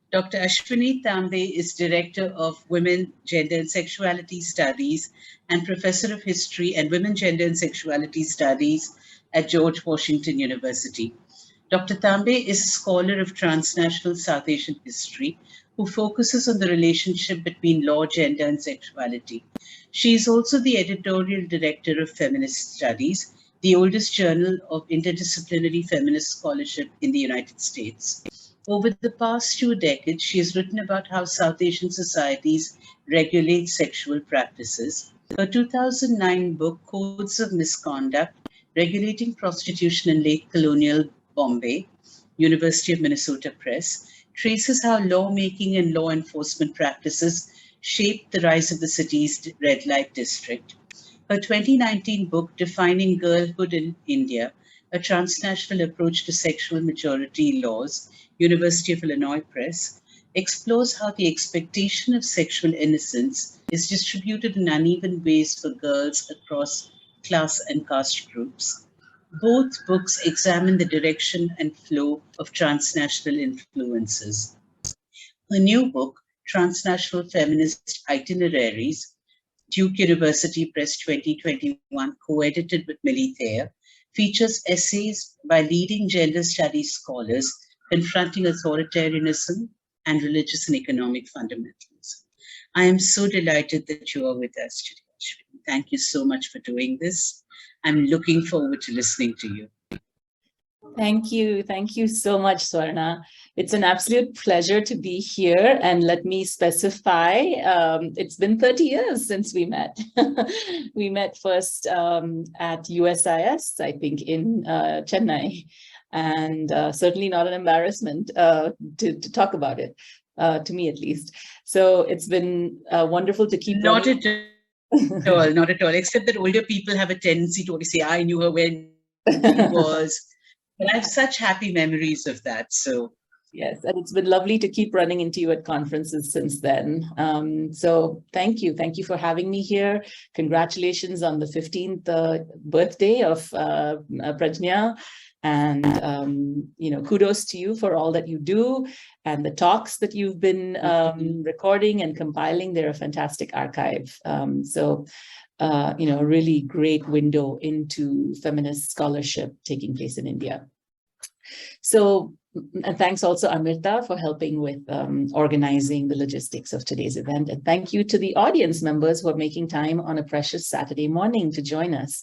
Dr. Ashwini Tambe is Director of Women, Gender and Sexuality Studies and Professor of History and Women, Gender and Sexuality Studies at George Washington University. Dr. Tambe is a scholar of transnational South Asian history who focuses on the relationship between law, gender, and sexuality. She is also the editorial director of Feminist Studies, the oldest journal of interdisciplinary feminist scholarship in the United States. Over the past 2 decades, she has written about how South Asian societies regulate sexual practices. Her 2009 book, Codes of Misconduct, Regulating Prostitution in Late Colonial Bombay, University of Minnesota Press, traces how lawmaking and law enforcement practices shaped the rise of the city's red light district. Her 2019 book, Defining Girlhood in India, A Transnational Approach to Sexual Majority Laws, University of Illinois Press, explores how the expectation of sexual innocence is distributed in uneven ways for girls across class and caste groups. Both books examine the direction and flow of transnational influences. Her new book, Transnational Feminist Itineraries, Duke University Press 2021, co-edited with Millie Thayer, features essays by leading gender studies scholars confronting authoritarianism and religious and economic fundamentalism. I am so delighted that you are with us today, Ashwini. Thank you so much for doing this. I'm looking forward to listening to you. Thank you. Thank you so much, Swarna. It's an absolute pleasure to be here. And let me specify, it's been 30 years since we met. We met first at USIS, I think, in Chennai. And certainly not an embarrassment to talk about it, to me at least. So it's been wonderful to keep Not at all, not at all, except that older people have a tendency to say, I knew her when she was. But I have such happy memories of that. So yes, and it's been lovely to keep running into you at conferences since then. So thank you. Thank you for having me here. Congratulations on the 15th birthday of Prajnya. And, kudos to you for all that you do and the talks that you've been recording and compiling. They're a fantastic archive. A really great window into feminist scholarship taking place in India. So, and thanks also, Amrita, for helping with organizing the logistics of today's event. And thank you to the audience members who are making time on a precious Saturday morning to join us.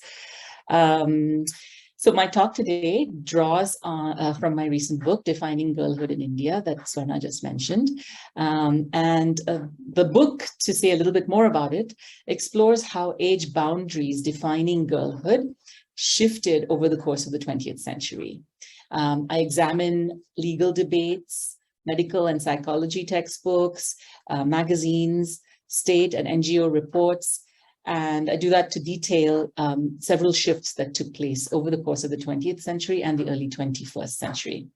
So my talk today draws from my recent book, Defining Girlhood in India, that Swarna just mentioned. The book, to say a little bit more about it, explores how age boundaries defining girlhood shifted over the course of the 20th century. I examine legal debates, medical and psychology textbooks, magazines, state and NGO reports, and I do that to detail several shifts that took place over the course of the 20th century and the early 21st century.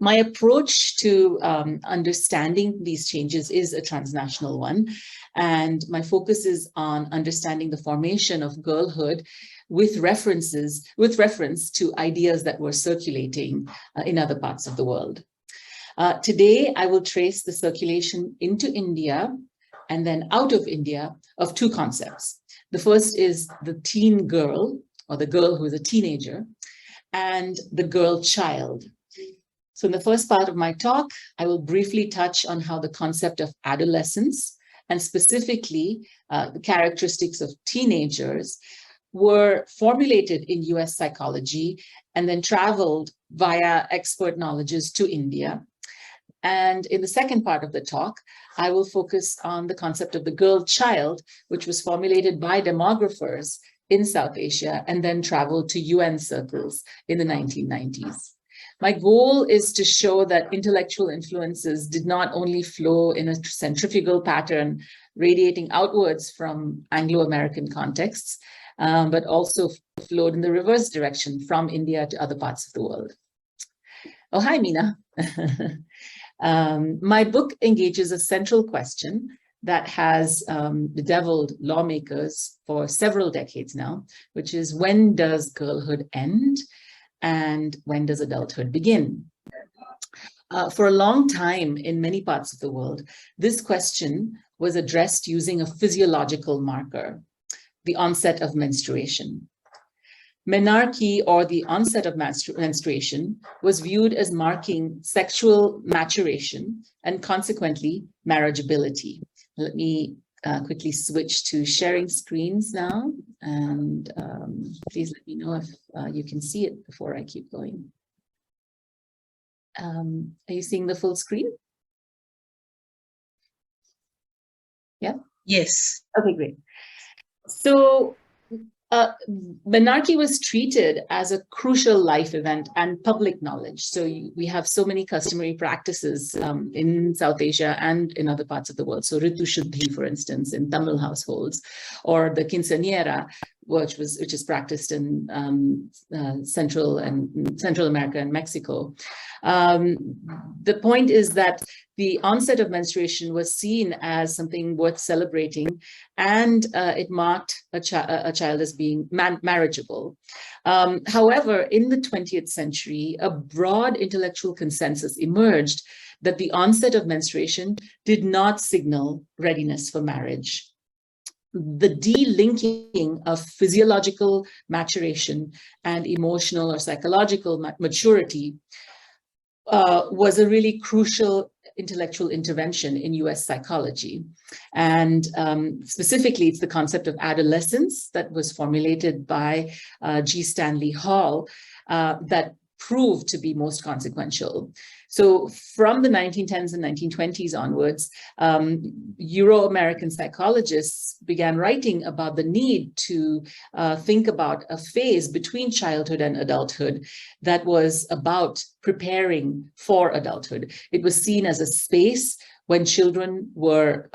My approach to understanding these changes is a transnational one, and my focus is on understanding the formation of girlhood with reference to ideas that were circulating in other parts of the world. Today, I will trace the circulation into India and then out of India of two concepts. The first is the teen girl, or the girl who is a teenager, and the girl child. So in the first part of my talk, I will briefly touch on how the concept of adolescence, and specifically the characteristics of teenagers, were formulated in US psychology and then traveled via expert knowledges to India. And in the second part of the talk, I will focus on the concept of the girl child, which was formulated by demographers in South Asia and then traveled to UN circles in the 1990s. My goal is to show that intellectual influences did not only flow in a centrifugal pattern radiating outwards from Anglo-American contexts, but also flowed in the reverse direction from India to other parts of the world. Oh, hi, Meena. My book engages a central question that has bedeviled lawmakers for several decades now, which is, when does girlhood end and when does adulthood begin? For a long time in many parts of the world, this question was addressed using a physiological marker, the onset of menstruation. Menarche, or the onset of menstruation, was viewed as marking sexual maturation and consequently marriageability. Let me quickly switch to sharing screens now, and please let me know if you can see it before I keep going. Are you seeing the full screen? Yeah? Yes. Okay, great. So menarche was treated as a crucial life event and public knowledge. So we have so many customary practices in South Asia and in other parts of the world. So Ritu Shuddhi, for instance, in Tamil households, or the quinceañera, which is practiced in Central America and Mexico. The point is that the onset of menstruation was seen as something worth celebrating, and it marked a child as being marriageable. However, in the 20th century, a broad intellectual consensus emerged that the onset of menstruation did not signal readiness for marriage. The delinking of physiological maturation and emotional or psychological maturity was a really crucial intellectual intervention in US psychology. And specifically, it's the concept of adolescence that was formulated by G. Stanley Hall that proved to be most consequential. So from the 1910s and 1920s onwards, Euro-American psychologists began writing about the need to think about a phase between childhood and adulthood that was about preparing for adulthood. It was seen as a space when children were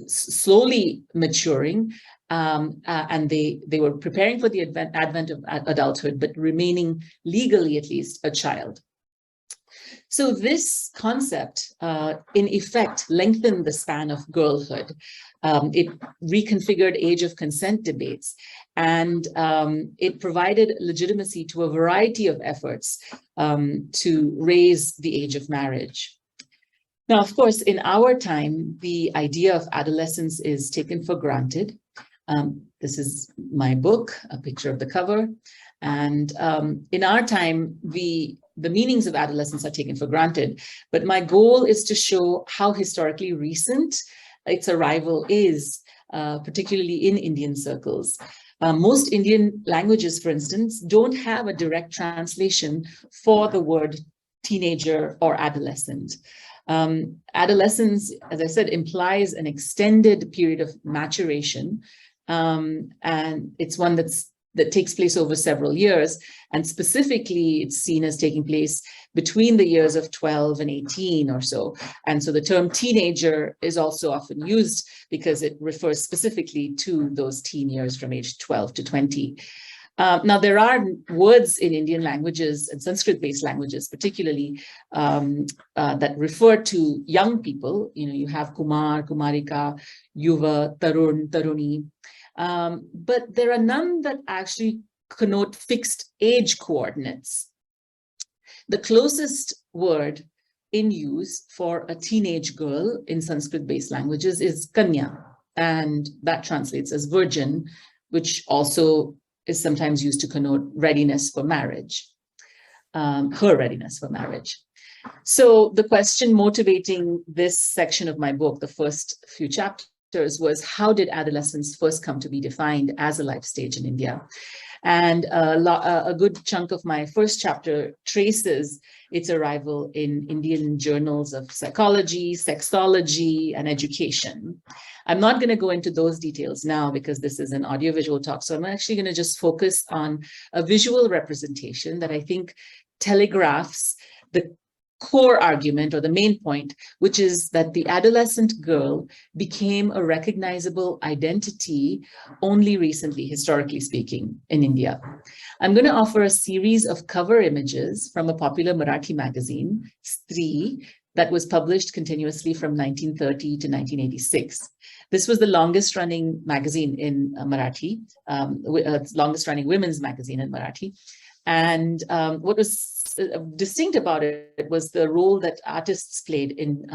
slowly maturing, and they were preparing for the advent of adulthood, but remaining legally, at least, a child. So this concept, in effect, lengthened the span of girlhood. It reconfigured age of consent debates, and it provided legitimacy to a variety of efforts to raise the age of marriage. Now, of course, in our time, the idea of adolescence is taken for granted. This is my book, a picture of the cover. And in our time, the meanings of adolescence are taken for granted. But my goal is to show how historically recent its arrival is, particularly in Indian circles. Most Indian languages, for instance, don't have a direct translation for the word teenager or adolescent. Adolescence, as I said, implies an extended period of maturation, and it's one that takes place over several years, and specifically it's seen as taking place between the years of 12 and 18 or so. And so the term teenager is also often used because it refers specifically to those teen years from age 12 to 20. Now, there are words in Indian languages and Sanskrit-based languages, particularly, that refer to young people. You know, you have Kumar, Kumarika, Yuva, Tarun, Taruni. But there are none that actually connote fixed age coordinates. The closest word in use for a teenage girl in Sanskrit-based languages is Kanya, and that translates as virgin, which also is sometimes used to connote readiness for marriage, her readiness for marriage. So the question motivating this section of my book, the first few chapters, was how did adolescence first come to be defined as a life stage in India? And a good chunk of my first chapter traces its arrival in Indian journals of psychology, sexology, and education. I'm not going to go into those details now because this is an audiovisual talk. So I'm actually going to just focus on a visual representation that I think telegraphs the core argument, or the main point, which is that the adolescent girl became a recognizable identity only recently, historically speaking, in India. I'm going to offer a series of cover images from a popular Marathi magazine, Stree, that was published continuously from 1930 to 1986. This was the longest running magazine in Marathi, longest running women's magazine in Marathi. And what was distinct about it was the role that artists played in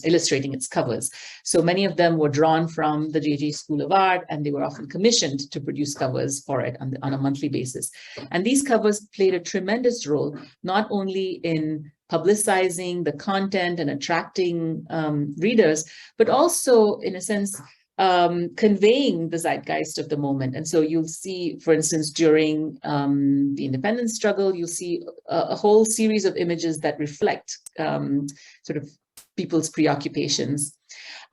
illustrating its covers. So many of them were drawn from the JJ School of Art, and they were often commissioned to produce covers for it on a monthly basis. And these covers played a tremendous role, not only in publicizing the content and attracting readers, but also, in a sense, conveying the zeitgeist of the moment. And so you'll see, for instance, during the independence struggle, you'll see a whole series of images that reflect sort of people's preoccupations.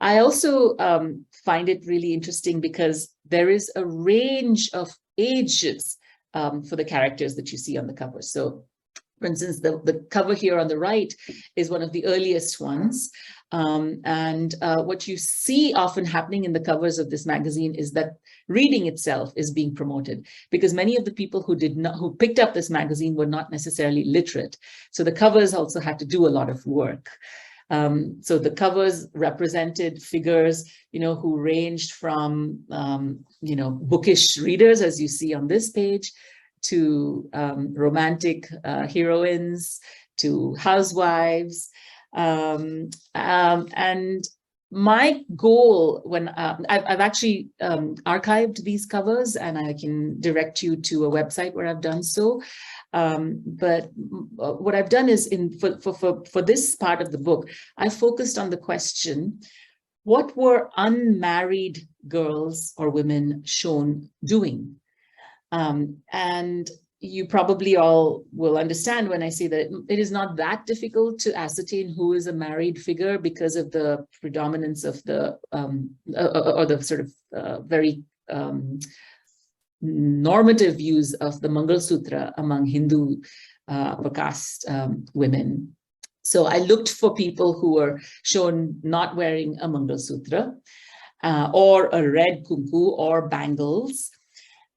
I also find it really interesting because there is a range of ages for the characters that you see on the cover. So, for instance, the cover here on the right is one of the earliest ones. What you see often happening in the covers of this magazine is that reading itself is being promoted, because many of the people who picked up this magazine were not necessarily literate. So the covers also had to do a lot of work. So the covers represented figures, who ranged from, bookish readers, as you see on this page, to romantic heroines, to housewives. And my goal, when I've actually archived these covers, and I can direct you to a website where I've done so. But what I've done is, for this part of the book, I focused on the question: what were unmarried girls or women shown doing? And you probably all will understand when I say that it is not that difficult to ascertain who is a married figure, because of the predominance of the, or the sort of very normative views of the Mangal Sutra among Hindu upper caste women. So I looked for people who were shown not wearing a Mangal Sutra or a red kumku or bangles.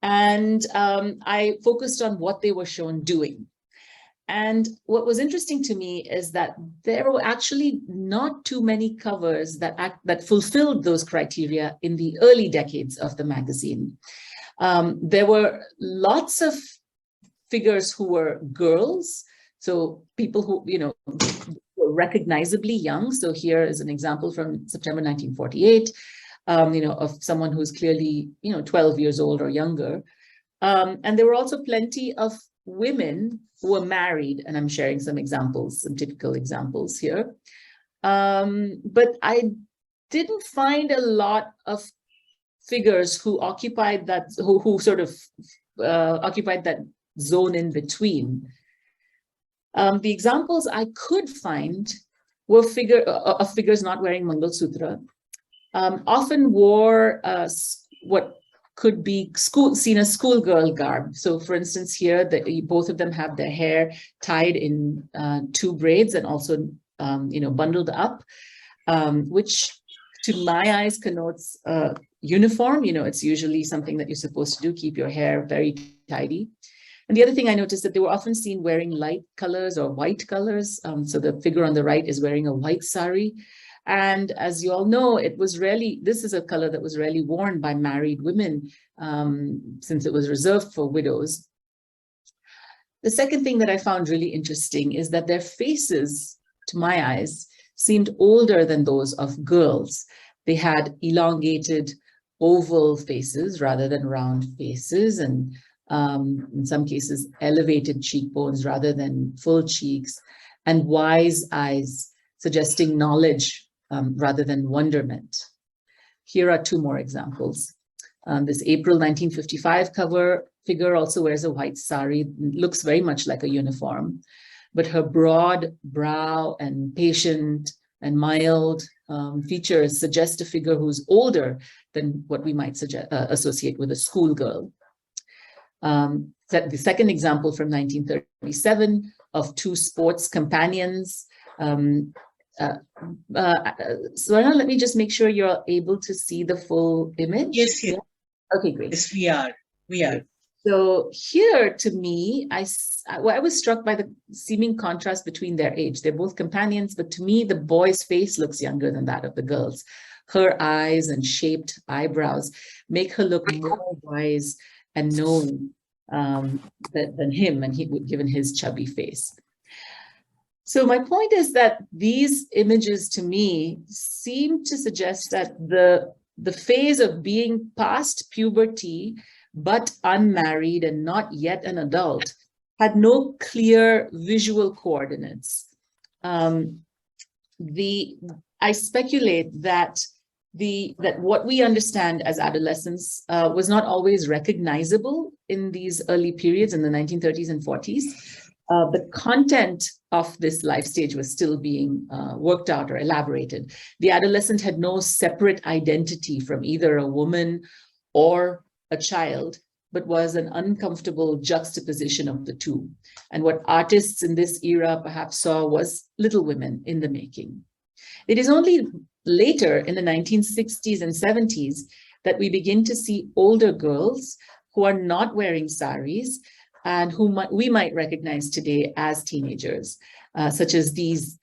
And I focused on what they were shown doing. And what was interesting to me is that there were actually not too many covers that fulfilled those criteria in the early decades of the magazine. There were lots of figures who were girls, so people who, were recognizably young. So here is an example from September 1948. Of someone who's clearly, 12 years old or younger. And there were also plenty of women who were married, and I'm sharing some examples, some typical examples here. But I didn't find a lot of figures who occupied that, who sort of occupied that zone in between. The examples I could find were figures not wearing Mangal Sutra. Often wore what could be seen as schoolgirl garb. So, for instance, here, both of them have their hair tied in 2 braids and also, bundled up, which to my eyes connotes uniform. It's usually something that you're supposed to do, keep your hair very tidy. And the other thing I noticed that they were often seen wearing light colors or white colors. So the figure on the right is wearing a white sari. And as you all know, this is a color that was rarely worn by married women, since it was reserved for widows. The second thing that I found really interesting is that their faces, to my eyes, seemed older than those of girls. They had elongated oval faces rather than round faces, and in some cases, elevated cheekbones rather than full cheeks, and wise eyes, suggesting knowledge rather than wonderment. Here are 2 more examples. This April 1955 cover figure also wears a white sari, looks very much like a uniform, but her broad brow and patient and mild features suggest a figure who's older than what we might associate with a schoolgirl. The second example from 1937 of 2 sports companions. Swarna, let me just make sure you're able to see the full image. Yes, yes. Okay, great. Yes, we are. So here, to me, I was struck by the seeming contrast between their age. They're both companions, but to me, the boy's face looks younger than that of the girl's. Her eyes and shaped eyebrows make her look more wise and knowing than him, and given his chubby face. So my point is that these images to me seem to suggest that the phase of being past puberty, but unmarried and not yet an adult, had no clear visual coordinates. I speculate that what we understand as adolescence was not always recognizable in these early periods in the 1930s and 40s. The content of this life stage was still being worked out or elaborated. The adolescent had no separate identity from either a woman or a child, but was an uncomfortable juxtaposition of the two. And what artists in this era perhaps saw was Little Women in the making. It is only later in the 1960s and 70s that we begin to see older girls who are not wearing saris and who we might recognize today as teenagers, such as these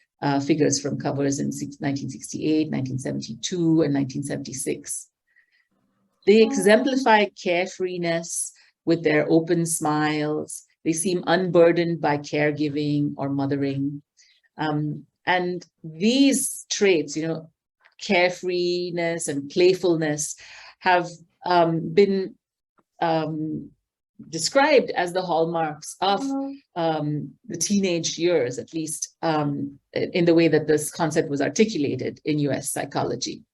figures from covers in 1968, 1972, and 1976. They exemplify carefreeness with their open smiles. They seem unburdened by caregiving or mothering. And these traits, carefreeness and playfulness, have been described as the hallmarks of the teenage years, at least in the way that this concept was articulated in US psychology.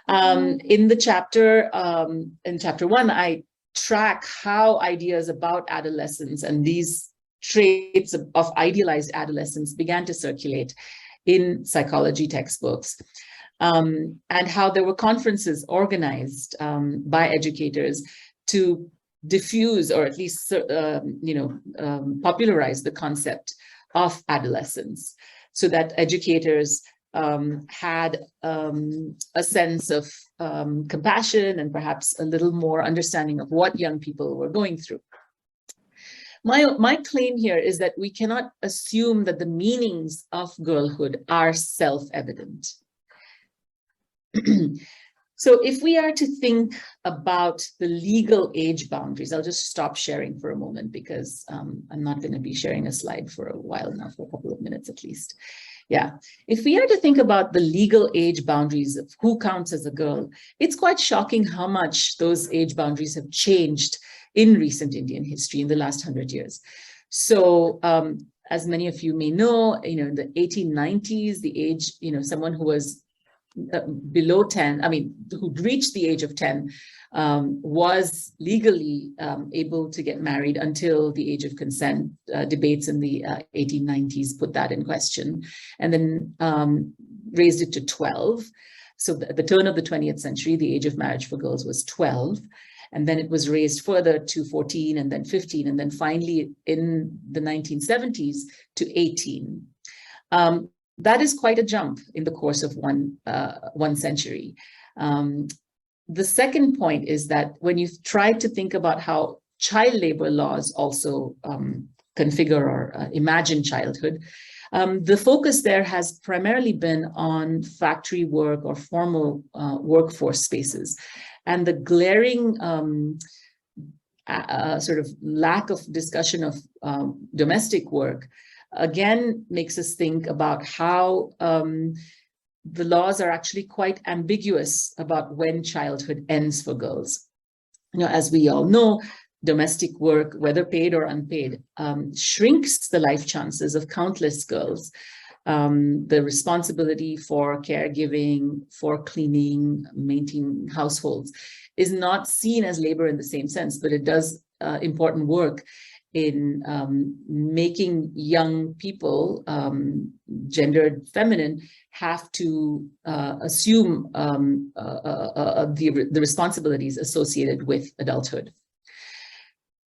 In chapter 1, I track how ideas about adolescence and these traits of idealized adolescence began to circulate in psychology textbooks, and how there were conferences organized by educators to diffuse or at least popularize the concept of adolescence, so that educators had a sense of compassion and perhaps a little more understanding of what young people were going through. My claim here is that we cannot assume that the meanings of girlhood are self-evident. So if we are to think about the legal age boundaries, I'll just stop sharing for a moment because I'm not going to be sharing a slide for a while now, for a couple of minutes at least. Yeah, if we are to think about the legal age boundaries of who counts as a girl, it's quite shocking how much those age boundaries have changed in recent Indian history in the last 100 years. So as many of you may know, in the 1890s, the age, someone who was below 10, who'd reached the age of 10, was legally able to get married until the age of consent. Debates in the 1890s put that in question, and then raised it to 12. So at the turn of the 20th century, the age of marriage for girls was 12. And then it was raised further to 14 and then 15. And then finally in the 1970s to 18. That is quite a jump in the course of one century. The second point is that when you try to think about how child labor laws also configure or imagine childhood, the focus there has primarily been on factory work or formal workforce spaces. And the glaring sort of lack of discussion of domestic work again makes us think about how the laws are actually quite ambiguous about when childhood ends for girls. As we all know, domestic work, whether paid or unpaid, shrinks the life chances of countless girls. The responsibility for caregiving, for cleaning, maintaining households is not seen as labor in the same sense, but it does important work in making young people, gendered feminine, have to assume the responsibilities associated with adulthood.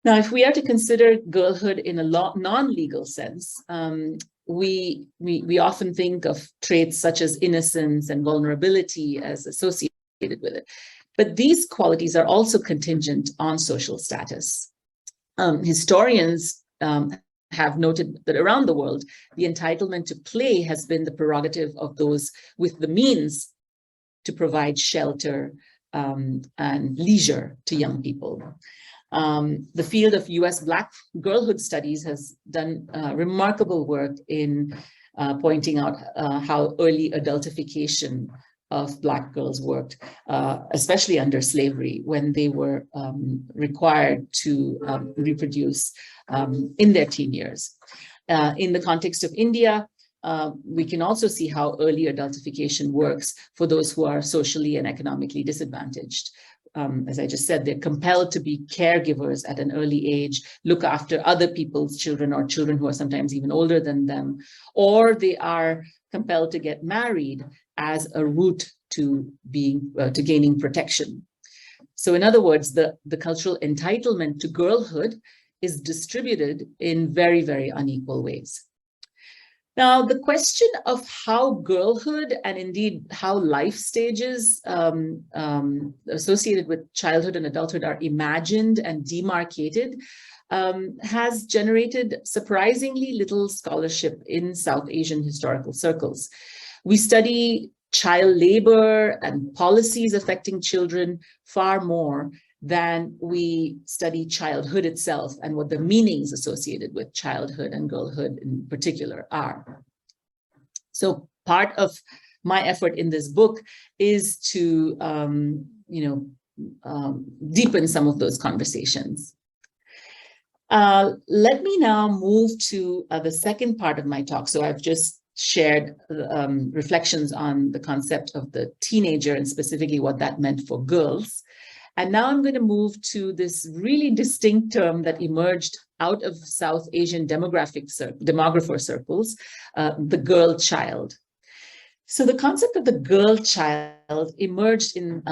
Now, if we are to consider girlhood in a non-legal sense, we often think of traits such as innocence and vulnerability as associated with it. But these qualities are also contingent on social status. Historians have noted that around the world, the entitlement to play has been the prerogative of those with the means to provide shelter and leisure to young people. The field of US Black girlhood studies has done remarkable work in pointing out how early adultification of Black girls worked, especially under slavery, when they were required to reproduce in their teen years. In the context of India, we can also see how early adultification works for those who are socially and economically disadvantaged. As I just said, they're compelled to be caregivers at an early age, look after other people's children or children who are sometimes even older than them, or they are compelled to get married as a route to gaining protection. So in other words, the cultural entitlement to girlhood is distributed in very, very unequal ways. Now, the question of how girlhood and indeed how life stages associated with childhood and adulthood are imagined and demarcated has generated surprisingly little scholarship in South Asian historical circles. We study child labor and policies affecting children far more than we study childhood itself and what the meanings associated with childhood and girlhood in particular are. So part of my effort in this book is to, deepen some of those conversations. Let me now move to the second part of my talk. So I've just shared reflections on the concept of the teenager and specifically what that meant for girls. And now I'm going to move to this really distinct term that emerged out of South Asian demographer circles, the girl child. So the concept of the girl child emerged in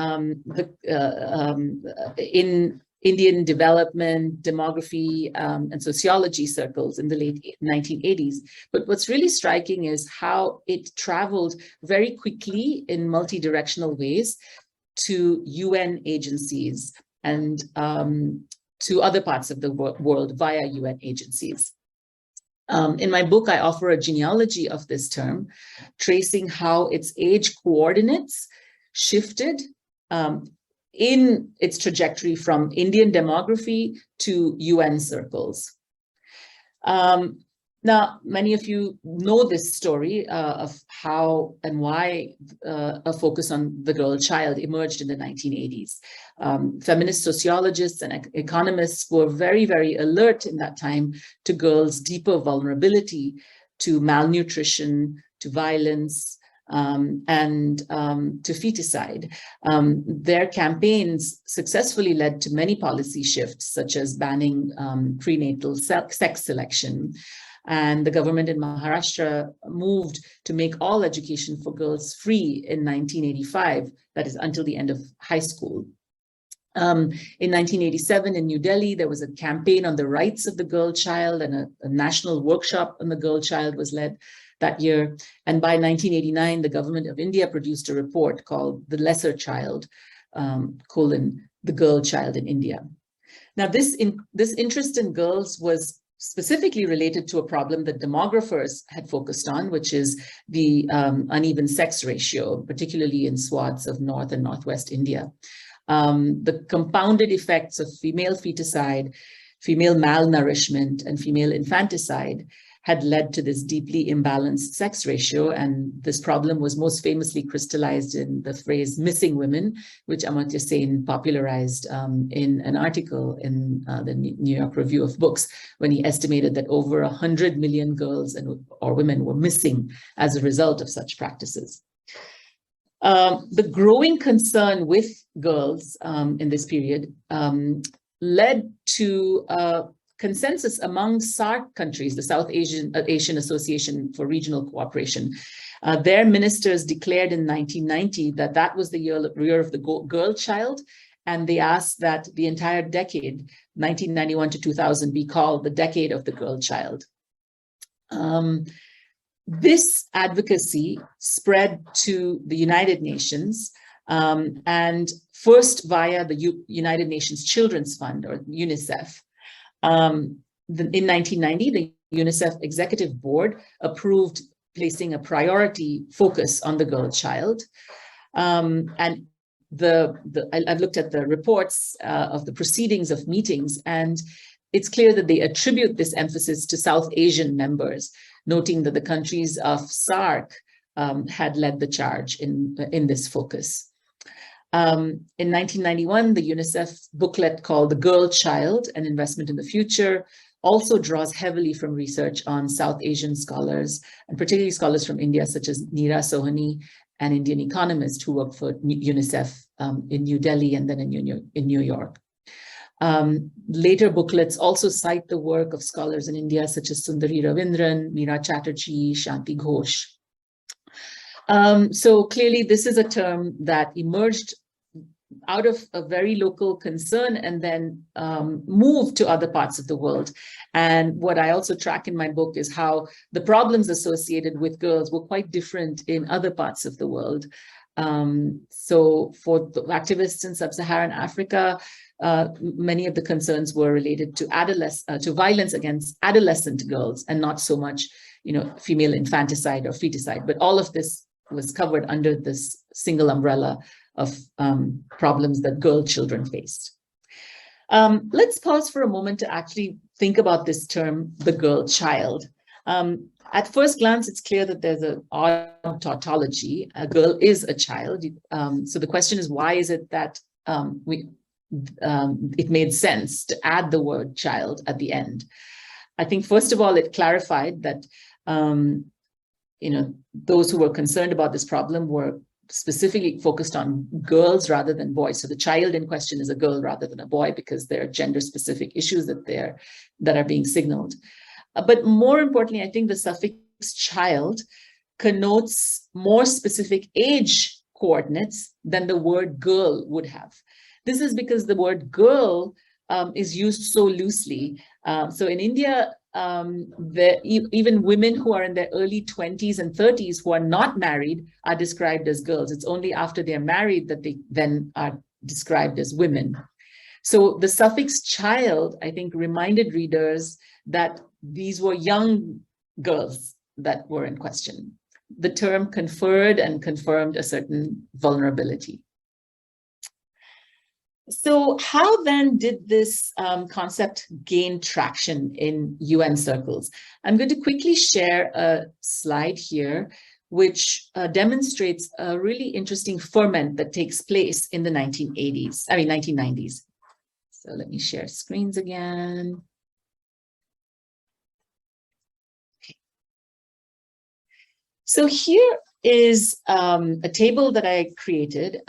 Indian development, demography, and sociology circles in the late 1980s. But what's really striking is how it traveled very quickly in multi-directional ways to UN agencies and to other parts of the world via UN agencies. In my book, I offer a genealogy of this term, tracing how its age coordinates shifted in its trajectory from Indian demography to UN circles. Now, many of you know this story of how and why a focus on the girl child emerged in the 1980s. Feminist sociologists and economists were very, very alert in that time to girls' deeper vulnerability to malnutrition, to violence, and to feticide. Their campaigns successfully led to many policy shifts, such as banning prenatal sex selection. And the government in Maharashtra moved to make all education for girls free in 1985, that is until the end of high school. In 1987 in New Delhi, there was a campaign on the rights of the girl child, and a national workshop on the girl child was led that year. And by 1989, the government of India produced a report called The Lesser Child, the Girl Child in India. Now, this interest in girls was specifically related to a problem that demographers had focused on, which is the uneven sex ratio, particularly in swaths of North and Northwest India. The compounded effects of female feticide, female malnourishment, and female infanticide had led to this deeply imbalanced sex ratio. And this problem was most famously crystallized in the phrase missing women, which Amartya Sen popularized in an article in the New York Review of Books, when he estimated that over 100 million girls or women were missing as a result of such practices. The growing concern with girls in this period led to consensus among SAARC countries, the South Asian Association for Regional Cooperation. Their ministers declared in 1990 that that was the year of the girl child, and they asked that the entire decade, 1991 to 2000, be called the decade of the girl child. This advocacy spread to the United Nations, and first via the United Nations Children's Fund, or UNICEF. In 1990, the UNICEF Executive Board approved placing a priority focus on the girl child. And I've looked at the reports of the proceedings of meetings, and it's clear that they attribute this emphasis to South Asian members. noting that the countries of SAARC had led the charge in this focus. In 1991, the UNICEF booklet called The Girl Child, An Investment in the Future, also draws heavily from research on South Asian scholars, and particularly scholars from India, such as Neera Sohani, an Indian economist who worked for UNICEF in New Delhi and then in New York. Later booklets also cite the work of scholars in India, such as Sundari Ravindran, Meera Chatterjee, Shanti Ghosh. So clearly, this is a term that emerged out of a very local concern and then moved to other parts of the world. And what I also track in my book is how the problems associated with girls were quite different in other parts of the world. So for the activists in sub-Saharan Africa, many of the concerns were related to violence against adolescent girls, and not so much, female infanticide or feticide. But all of this was covered under this single umbrella of problems that girl children faced. Let's pause for a moment to actually think about this term, the girl child. At first glance, it's clear that there's an odd tautology. A girl is a child. So the question is, why is it that it made sense to add the word child at the end? I think, first of all, it clarified that those who were concerned about this problem were specifically focused on girls rather than boys. So the child in question is a girl rather than a boy, because there are gender-specific issues that are being signaled. But more importantly, I think the suffix child connotes more specific age coordinates than the word girl would have. This is because the word girl is used so loosely. So in India, even women who are in their early 20s and 30s who are not married are described as girls. It's only after they're married that they then are described as women. So the suffix child, I think, reminded readers that these were young girls that were in question. The term conferred and confirmed a certain vulnerability. So how then did this concept gain traction in UN circles? I'm going to quickly share a slide here, which demonstrates a really interesting ferment that takes place in the 1990s. So let me share screens again. Okay. So here is a table that I created,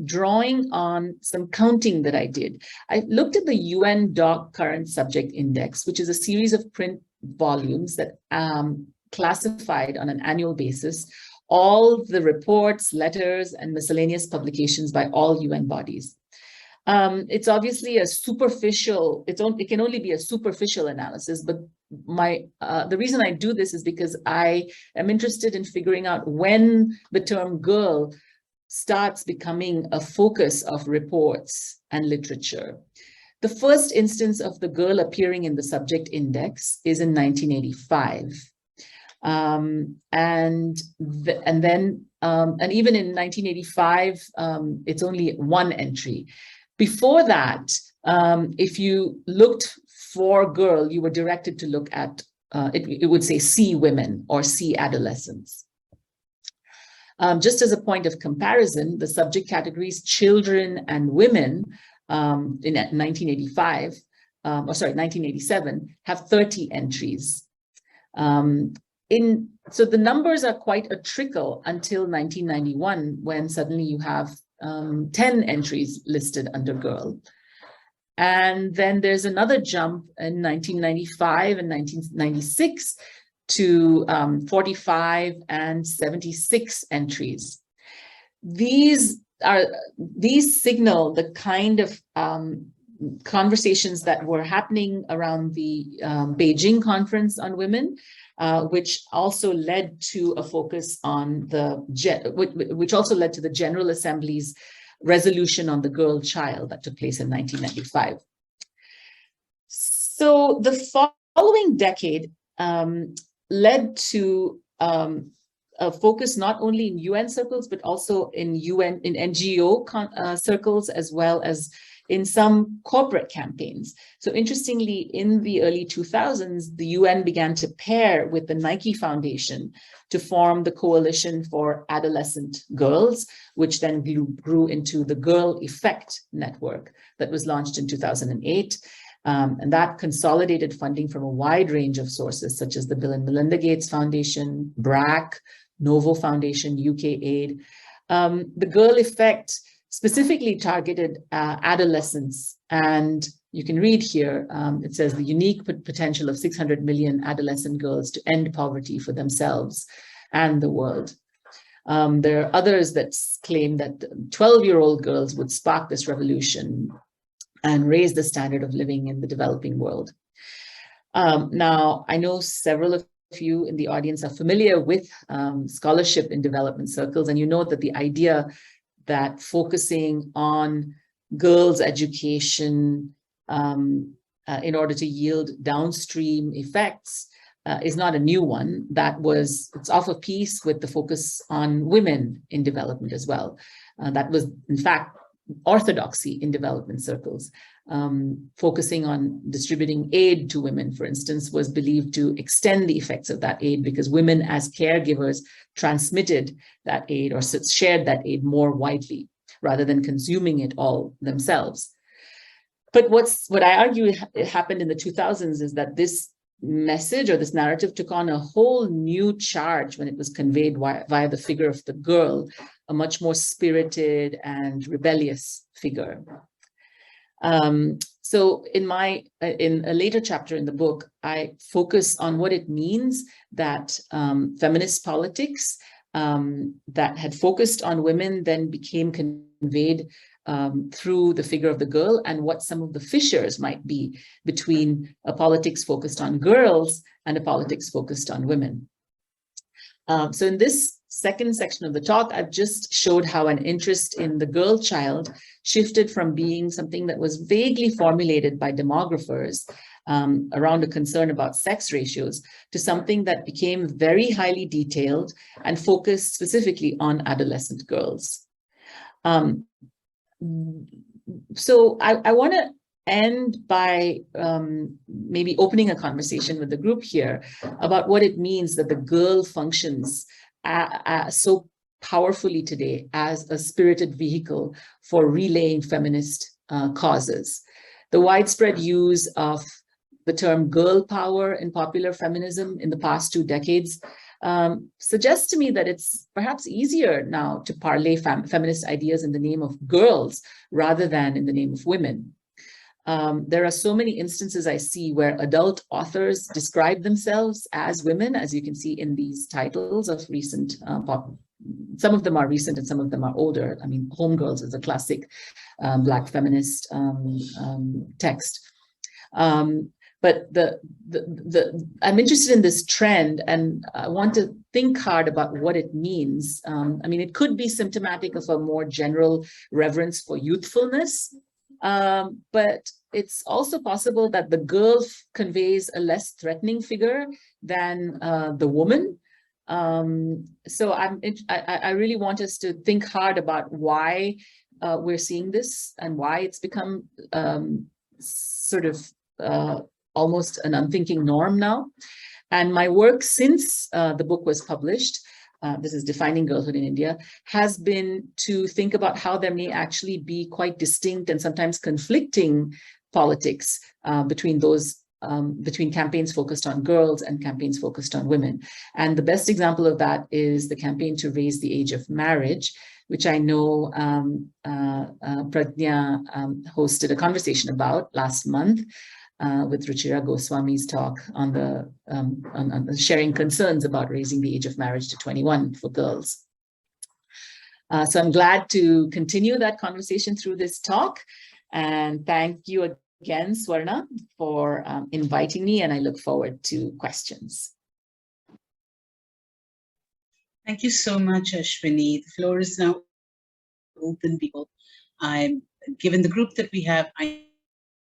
drawing on some counting that I did. I looked at the UN Doc Current Subject Index, which is a series of print volumes that classified on an annual basis all the reports, letters, and miscellaneous publications by all UN bodies. It's obviously a superficial, it can only be a superficial analysis, but the reason I do this is because I am interested in figuring out when the term girl starts becoming a focus of reports and literature. The first instance of the girl appearing in the subject index is in 1985. And even in 1985, it's only one entry. Before that, if you looked for girl, you were directed to look at, it would say see women or see adolescents. Just as a point of comparison, the subject categories children and women in 1987 have 30 entries. So the numbers are quite a trickle until 1991, when suddenly you have 10 entries listed under girl. And then there's another jump in 1995 and 1996 to 45 and 76 entries. These signal the kind of conversations that were happening around the Beijing Conference on Women, which also led to a focus on which also led to the General Assembly's resolution on the girl child that took place in 1995. So the following decade led to focus not only in UN circles, but also in NGO circles, as well as in some corporate campaigns. So interestingly, in the early 2000s, the UN began to pair with the Nike Foundation to form the Coalition for Adolescent Girls, which then grew into the Girl Effect Network that was launched in 2008. And that consolidated funding from a wide range of sources, such as the Bill and Melinda Gates Foundation, BRAC, Novo Foundation, UK Aid. The Girl Effect specifically targeted adolescents. And you can read here, it says the unique potential of 600 million adolescent girls to end poverty for themselves and the world. There are others that claim that 12-year-old girls would spark this revolution and raise the standard of living in the developing world. Now, I know several of you in the audience are familiar with scholarship in development circles, and you know that the idea that focusing on girls' education in order to yield downstream effects is not a new one. It's off a piece with the focus on women in development as well. That was, in fact, orthodoxy in development circles. Focusing on distributing aid to women, for instance, was believed to extend the effects of that aid because women as caregivers transmitted that aid or shared that aid more widely rather than consuming it all themselves. But what I argue happened in the 2000s is that this message or this narrative took on a whole new charge when it was conveyed via the figure of the girl, a much more spirited and rebellious figure. So in a later chapter in the book, I focus on what it means that feminist politics that had focused on women then became conveyed through the figure of the girl, and what some of the fissures might be between a politics focused on girls and a politics focused on women. So in this second section of the talk, I've just showed how an interest in the girl child shifted from being something that was vaguely formulated by demographers around a concern about sex ratios to something that became very highly detailed and focused specifically on adolescent girls. So I want to end by maybe opening a conversation with the group here about what it means that the girl functions so powerfully today as a spirited vehicle for relaying feminist causes. The widespread use of the term girl power in popular feminism in the past 2 decades suggests to me that it's perhaps easier now to parlay feminist ideas in the name of girls rather than in the name of women. There are so many instances I see where adult authors describe themselves as women, as you can see in these titles of recent some of them are recent and some of them are older. I mean, Homegirls is a classic Black feminist text. But I'm interested in this trend, and I want to think hard about what it means. I mean, it could be symptomatic of a more general reverence for youthfulness, but it's also possible that the girl conveys a less threatening figure than the woman. So I really want us to think hard about why we're seeing this and why it's become sort of almost an unthinking norm now. And my work since the book was published, this is Defining Girlhood in India, has been to think about how there may actually be quite distinct and sometimes conflicting politics between campaigns focused on girls and campaigns focused on women. And the best example of that is the campaign to raise the age of marriage, which I know Prajnya hosted a conversation about last month with Ruchira Goswami's talk on the sharing concerns about raising the age of marriage to 21 for girls. So I'm glad to continue that conversation through this talk. And thank you again, Swarna, for inviting me, and I look forward to questions. Thank you so much, Ashwini. The floor is now open, people. Given the group that we have, I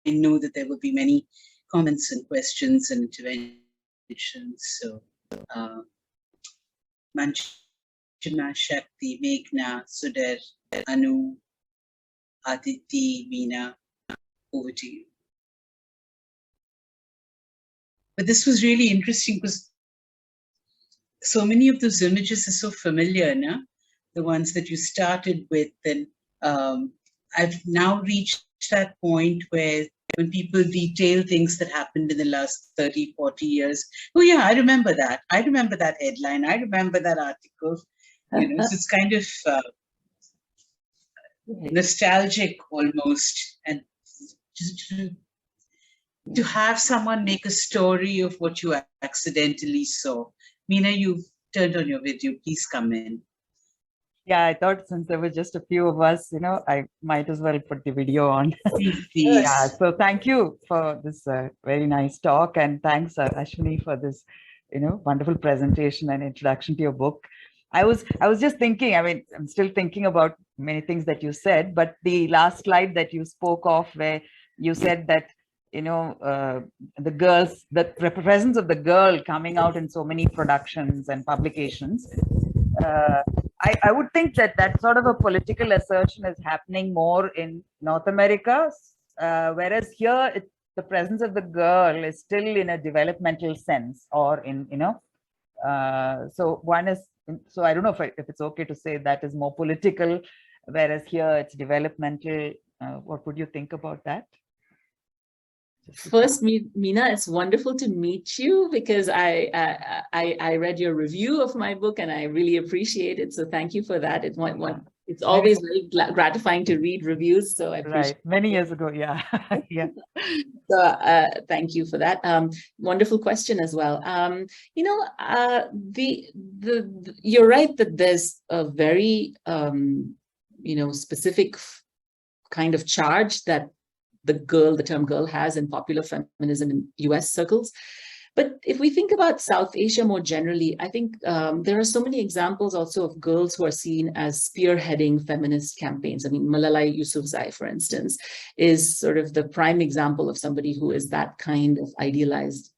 know that there will be many comments and questions and interventions. So, Manchi, Prajna, Shakti, Meghna, Sudhir, Anu, Aditi, Meena, over to you. But this was really interesting because so many of those images are so familiar, no? The ones that you started with. And I've now reached that point where when people detail things that happened in the last 30, 40 years, oh yeah, I remember that. I remember that headline. I remember that article. You know, so it's kind of nostalgic almost. And just to have someone make a story of what you accidentally saw. Meena, you turned on your video. Please come in. Yeah, I thought since there were just a few of us, you know, I might as well put the video on. Please. Yeah, so thank you for this very nice talk, and thanks Ashwini for this, you know, wonderful presentation and introduction to your book. I was just thinking, I mean, I'm still thinking about many things that you said, but the last slide that you spoke of where you said that, you know, the girls, the presence of the girl coming out in so many productions and publications. I would think that that sort of a political assertion is happening more in North America, whereas here the presence of the girl is still in a developmental sense, or in, you know, so one is, so I don't know if it's okay to say that is more political, whereas here it's developmental. What would you think about that? First, Meena, it's wonderful to meet you because I read your review of my book and I really appreciate it. So thank you for that. It's always very gratifying to read reviews. So I appreciate it. Many years ago, yeah. Yeah. So thank you for that. Wonderful question as well. You know, you're right that there's a very you know, specific kind of charge that the term girl has in popular feminism in US circles. But if we think about South Asia more generally, I think there are so many examples also of girls who are seen as spearheading feminist campaigns. I mean, Malala Yousafzai, for instance, is sort of the prime example of somebody who is that kind of idealized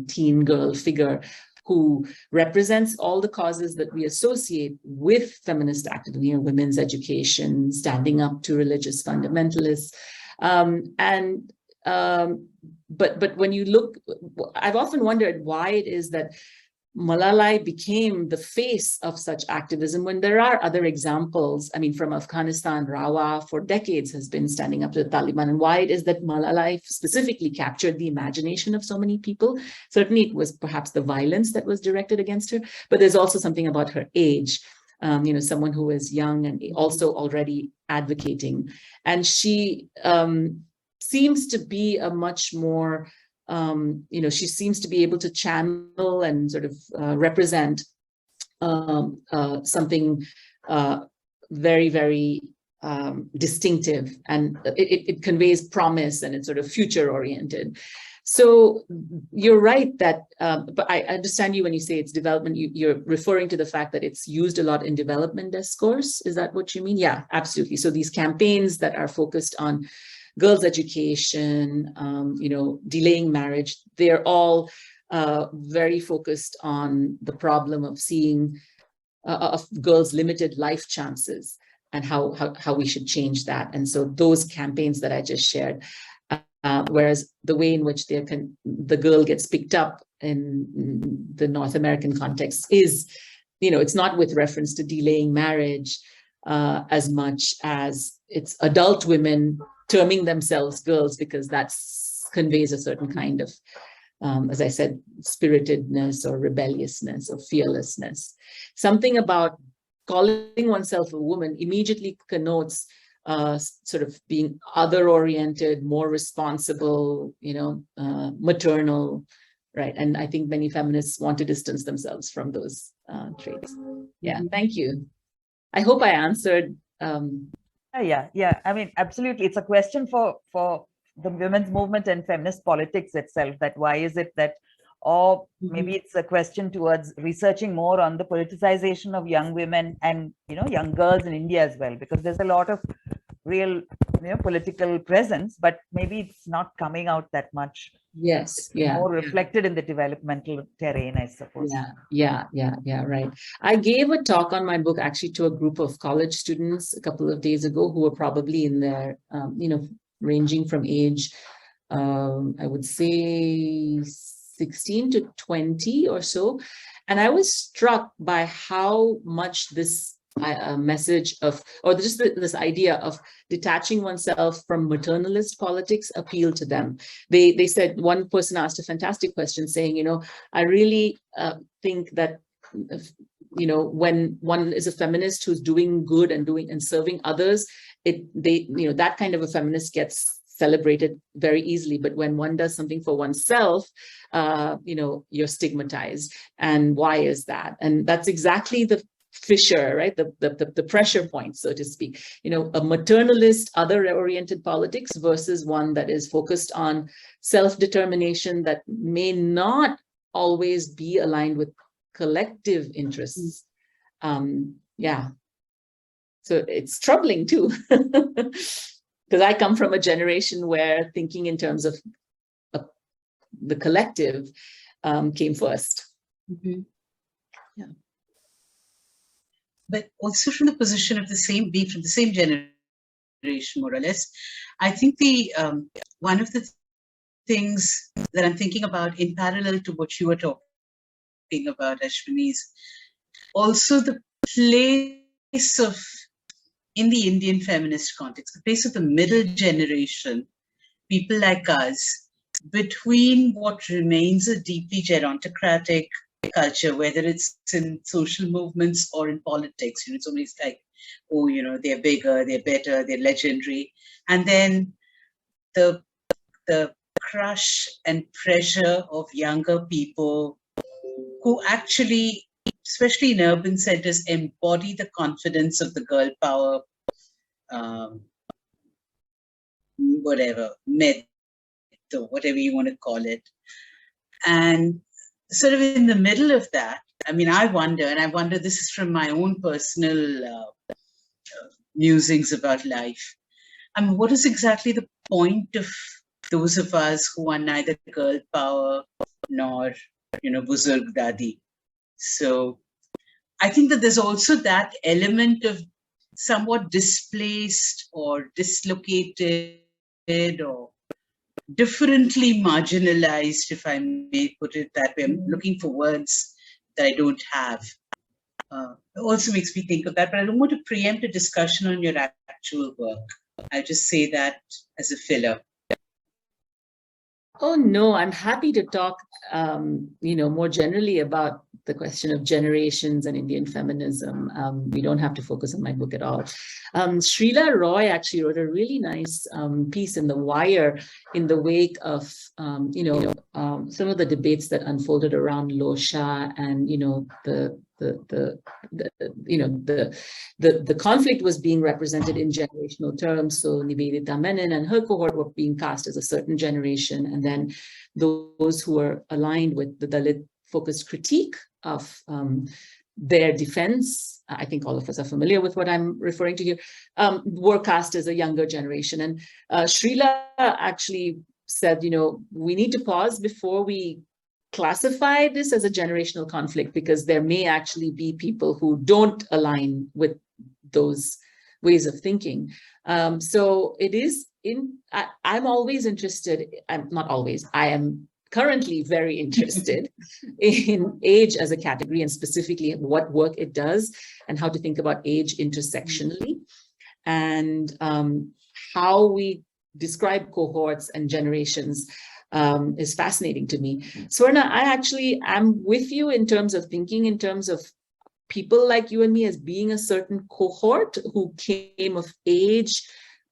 teen girl figure who represents all the causes that we associate with feminist activism, you know, women's education, standing up to religious fundamentalists. But when you look, I've often wondered why it is that Malala became the face of such activism when there are other examples. I mean, from Afghanistan, Rawa for decades has been standing up to the Taliban, and why it is that Malala specifically captured the imagination of so many people. Certainly it was perhaps the violence that was directed against her, but there's also something about her age. You know, someone who is young and also already advocating. And she seems to be a much more, you know, she seems to be able to channel and sort of represent something very, very distinctive, and it conveys promise, and it's sort of future oriented. So you're right that, but I understand you when you say it's development, you're referring to the fact that it's used a lot in development discourse. Is that what you mean? Yeah, absolutely. So these campaigns that are focused on girls' education, you know, delaying marriage, they're all very focused on the problem of seeing of girls' limited life chances and how we should change that. And so those campaigns that I just shared, whereas the way in which the girl gets picked up in the North American context is, you know, it's not with reference to delaying marriage as much as it's adult women terming themselves girls, because that conveys a certain kind of, as I said, spiritedness or rebelliousness or fearlessness. Something about calling oneself a woman immediately connotes sort of being other-oriented, more responsible, you know, maternal, right? And I think many feminists want to distance themselves from those traits. Yeah, thank you. I hope I answered. Yeah. I mean, absolutely. It's a question for the women's movement and feminist politics itself, that why is it that, or maybe it's a question towards researching more on the politicization of young women and, you know, young girls in India as well, because there's a lot of real, political presence, but maybe it's not coming out that much. Yes, yeah. More reflected in the developmental terrain, I suppose. Yeah, right. I gave a talk on my book actually to a group of college students a couple of days ago who were probably in their, ranging from age, I would say 16 to 20 or so. And I was struck by how much this message of, or just this idea of detaching oneself from maternalist politics appealed to them. They said, one person asked a fantastic question saying, I really think that, when one is a feminist who's doing good and serving others, that kind of a feminist gets celebrated very easily. But when one does something for oneself, you're stigmatized. And why is that? And that's exactly the fissure, right? The pressure point, so to speak. A maternalist, other-oriented politics versus one that is focused on self-determination that may not always be aligned with collective interests. Yeah. So it's troubling too. Because I come from a generation where thinking in terms of the collective came first. Mm-hmm. Yeah. But also from the position of being from the same generation, more or less, I think the one of the things that I'm thinking about in parallel to what you were talking about, Ashwini, is also the place of, in the Indian feminist context, the place of the middle generation, people like us, between what remains a deeply gerontocratic culture, whether it's in social movements or in politics. It's always like, oh, they're bigger, they're better, they're legendary. And then the crush and pressure of younger people who actually, especially in urban centers, embody the confidence of the girl power, whatever, myth, or whatever you want to call it. And sort of in the middle of that, I wonder, this is from my own personal musings about life. What is exactly the point of those of us who are neither girl power nor, Buzurg Dadi? So I think that there's also that element of somewhat displaced or dislocated or differently marginalized, if I may put it that way. I'm looking for words that I don't have. It also makes me think of that, but I don't want to preempt a discussion on your actual work. I'll just say that as a filler. Oh, no, I'm happy to talk, more generally about the question of generations and Indian feminism. We don't have to focus on my book at all. Srila Roy actually wrote a really nice piece in The Wire in the wake of, some of the debates that unfolded around Losha and, the conflict was being represented in generational terms. So Nivedita Menon and her cohort were being cast as a certain generation, and then those who were aligned with the Dalit focused critique of their defense, I think all of us are familiar with what I'm referring to here, were cast as a younger generation. And Srila actually said, we need to pause before we classify this as a generational conflict, because there may actually be people who don't align with those ways of thinking. So it is I'm always interested, I'm not always, I am currently very interested in age as a category, and specifically what work it does and how to think about age intersectionally, and how we describe cohorts and generations is fascinating to me. Swarna, I actually am with you in terms of thinking in terms of people like you and me as being a certain cohort who came of age,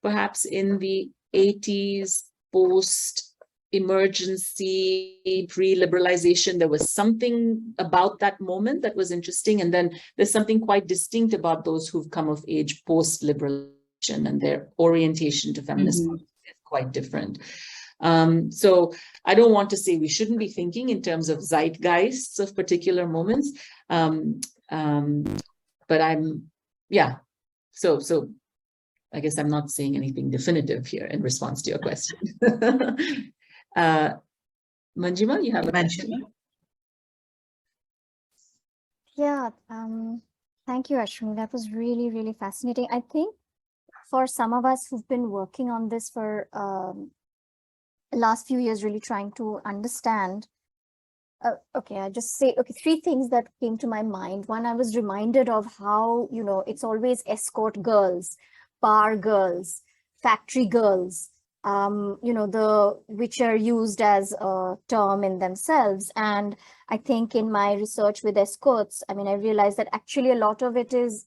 perhaps in the 80s, post-emergency, pre-liberalization. There was something about that moment that was interesting. And then there's something quite distinct about those who've come of age post-liberalization, and their orientation to feminist politics is quite different. So I don't want to say we shouldn't be thinking in terms of zeitgeists of particular moments. But I'm, yeah. So I guess I'm not saying anything definitive here in response to your question. Manjima, you have a question? Yeah, thank you, Ashwini. That was really, really fascinating. I think for some of us who've been working on this for the last few years, really trying to understand. Okay, I just say, okay, three things that came to my mind. One, I was reminded of how, it's always escort girls, bar girls, factory girls, which are used as a term in themselves. And I think in my research with escorts, I realized that actually a lot of it is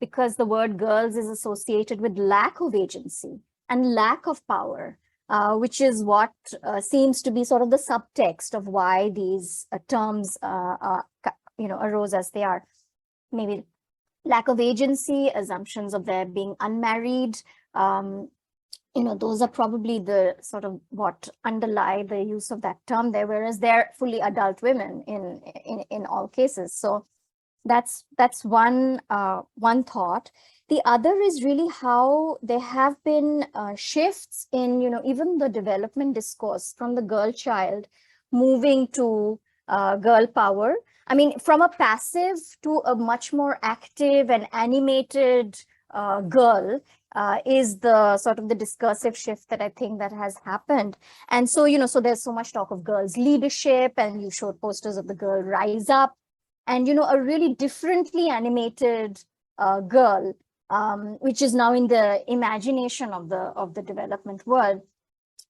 because the word girls is associated with lack of agency and lack of power, which is what seems to be sort of the subtext of why these terms, arose as they are. Maybe lack of agency, assumptions of their being unmarried, those are probably the sort of what underlie the use of that term there, whereas they're fully adult women in all cases. So that's one thought. The other is really how there have been shifts in, even the development discourse from the girl child moving to girl power. From a passive to a much more active and animated girl is the sort of the discursive shift that I think that has happened. And so, so there's so much talk of girls' leadership, and you showed posters of the girl Rise Up, and, a really differently animated girl, which is now in the imagination of the development world,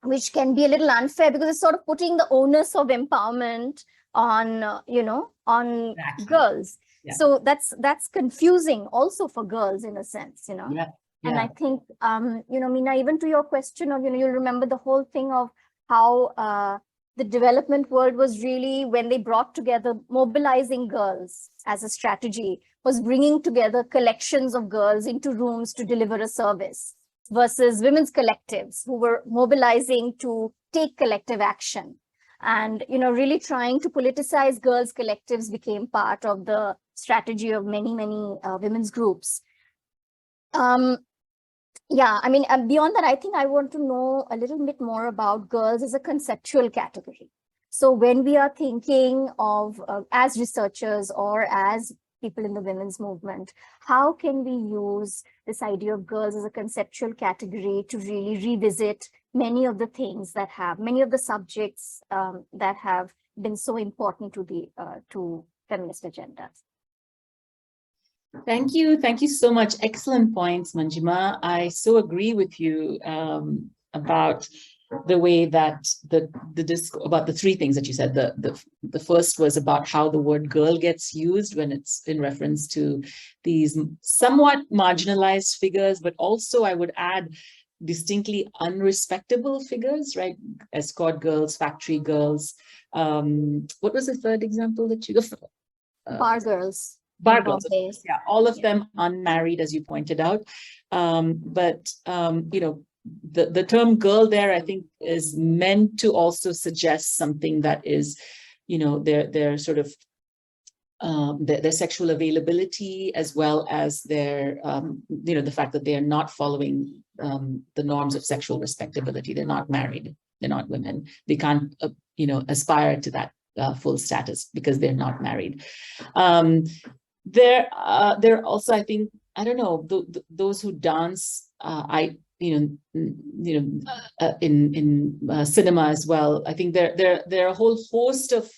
which can be a little unfair because it's sort of putting the onus of empowerment on, on Exactly. girls. Yeah. So that's confusing also for girls in a sense, Yeah. And Yeah. I think, Meena, even to your question of, you'll remember the whole thing of how the development world was really, when they brought together mobilizing girls as a strategy, was bringing together collections of girls into rooms to deliver a service versus women's collectives who were mobilizing to take collective action. And, really trying to politicize girls' collectives became part of the strategy of many, many women's groups. Yeah, beyond that, I think I want to know a little bit more about girls as a conceptual category. So when we are thinking of, as researchers or as people in the women's movement, how can we use this idea of girls as a conceptual category to really revisit many of the things that have, many of the subjects that have been so important to the to feminist agendas? Thank you. Thank you so much. Excellent points, Manjima. I so agree with you about the way that about the three things that you said. The first was about how the word girl gets used when it's in reference to these somewhat marginalized figures, but also I would add distinctly unrespectable figures, right? Escort girls, factory girls. What was the third example that you gave? Bar girls. Bar girls, yeah, all of them unmarried, as you pointed out. The term girl there, I think, is meant to also suggest something that is, their sort of their sexual availability, as well as their, the fact that they are not following the norms of sexual respectability. They're not married. They're not women. They can't, aspire to that full status because they're not married. There also, I think, I don't know, those who dance, in cinema as well. I think there are a whole host of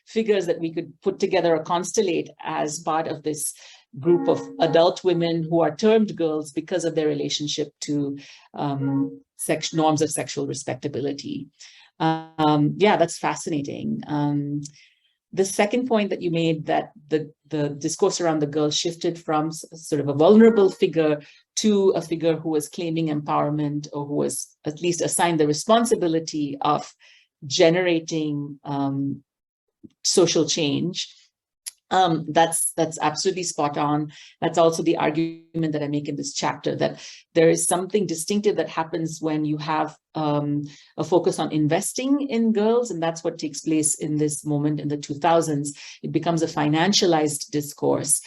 figures that we could put together or constellate as part of this group of adult women who are termed girls because of their relationship to norms of sexual respectability. Yeah, that's fascinating. The second point that you made, that the discourse around the girl shifted from sort of a vulnerable figure to a figure who was claiming empowerment, or who was at least assigned the responsibility of generating social change. That's absolutely spot on. That's also the argument that I make in this chapter, that there is something distinctive that happens when you have a focus on investing in girls, and that's what takes place in this moment in the 2000s. It becomes a financialized discourse,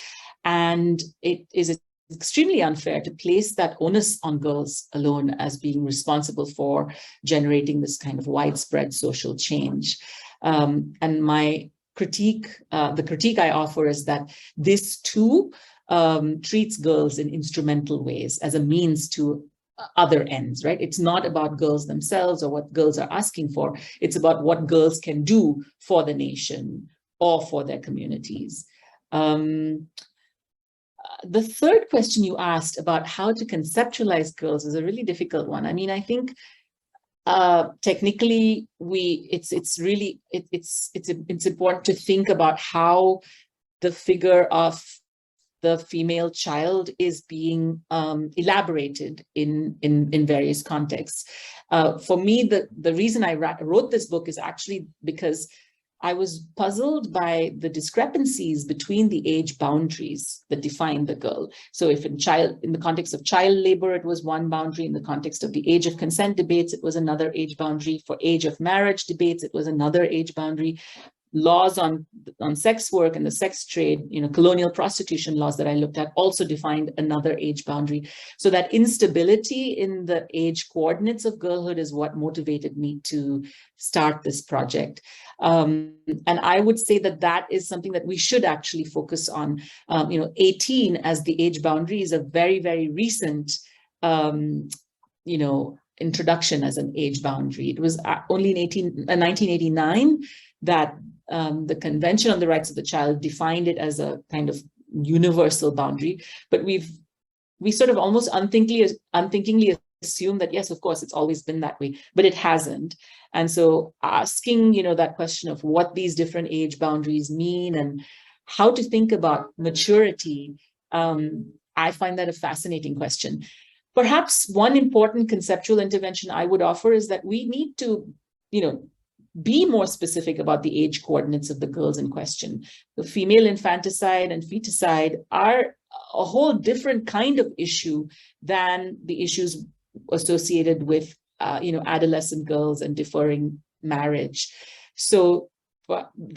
and it is extremely unfair to place that onus on girls alone as being responsible for generating this kind of widespread social change. And my critique, the critique I offer is that this too treats girls in instrumental ways as a means to other ends, right? It's not about girls themselves or what girls are asking for. It's about what girls can do for the nation or for their communities. The third question you asked about how to conceptualize girls is a really difficult one. I mean, I think technically it's important to think about how the figure of the female child is being elaborated in various contexts. For me, the reason I wrote this book is actually because I was puzzled by the discrepancies between the age boundaries that define the girl. So if in the context of child labor, it was one boundary. In the context of the age of consent debates, it was another age boundary. For age of marriage debates, it was another age boundary. Laws on sex work and the sex trade, colonial prostitution laws that I looked at also defined another age boundary. So that instability in the age coordinates of girlhood is what motivated me to start this project. And I would say that is something that we should actually focus on. 18 as the age boundary is a very, very recent, introduction as an age boundary. It was only in 1989 that the Convention on the Rights of the Child defined it as a kind of universal boundary, but we sort of almost unthinkingly assume that, yes, of course, it's always been that way, but it hasn't. And so asking, that question of what these different age boundaries mean and how to think about maturity, I find that a fascinating question. Perhaps one important conceptual intervention I would offer is that we need to, be more specific about the age coordinates of the girls in question. The female infanticide and feticide are a whole different kind of issue than the issues associated with, adolescent girls and deferring marriage. So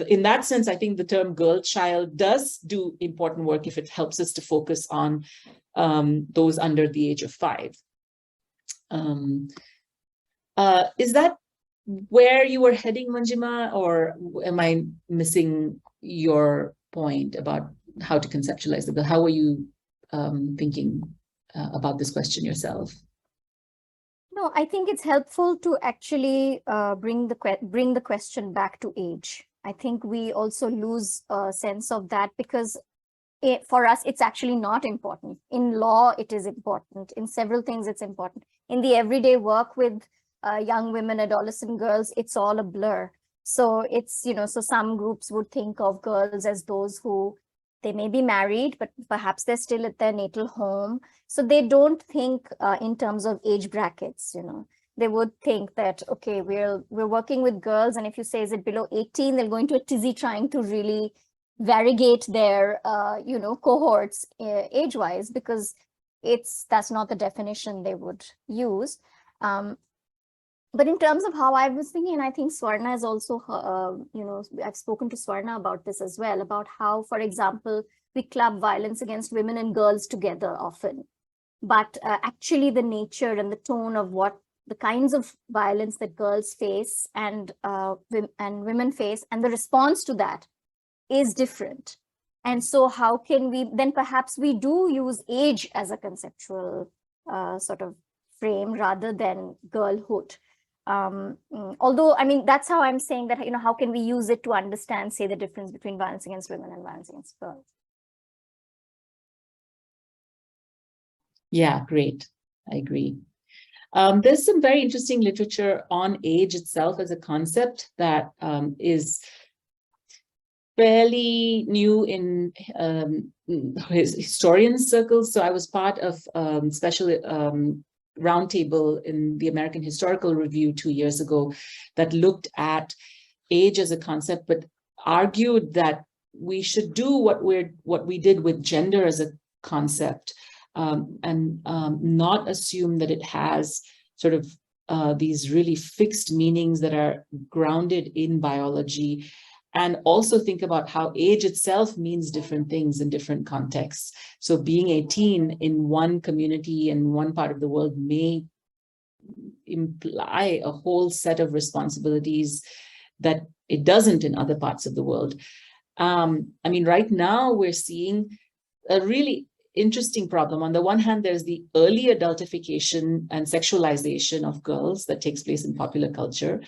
in that sense, I think the term girl child does do important work if it helps us to focus on those under the age of 5. Is that where you were heading, Manjima, or am I missing your point about how to conceptualize the girl? How were you thinking about this question yourself? No, I think it's helpful to actually bring the question back to age. I think we also lose a sense of that because for us, it's actually not important. In law, it is important. In several things, it's important. In the everyday work with young women, adolescent girls, it's all a blur. So it's, so some groups would think of girls as those who they may be married, but perhaps they're still at their natal home. So they don't think in terms of age brackets, They would think that, okay, we're working with girls, and if you say, is it below 18, they'll go into a tizzy trying to really variegate their, cohorts age-wise, because that's not the definition they would use. But in terms of how I was thinking, and I think Swarna is also, I've spoken to Swarna about this as well, about how, for example, we club violence against women and girls together often. But actually the nature and the tone of what the kinds of violence that girls face and women face and the response to that is different. And so how can we, then perhaps we do use age as a conceptual sort of frame rather than girlhood. Although, I mean, that's how I'm saying that, how can we use it to understand, say, the difference between violence against women and violence against girls? Yeah, great. I agree. There's some very interesting literature on age itself as a concept that is fairly new in historian circles. So I was part of special roundtable in the American Historical Review 2 years ago that looked at age as a concept, but argued that we should do what we did with gender as a concept, and not assume that it has sort of these really fixed meanings that are grounded in biology, and also think about how age itself means different things in different contexts. So being a teen in one community in one part of the world may imply a whole set of responsibilities that it doesn't in other parts of the world. I mean, right now we're seeing a really interesting problem. On the one hand, there's the early adultification and sexualization of girls that takes place in popular culture.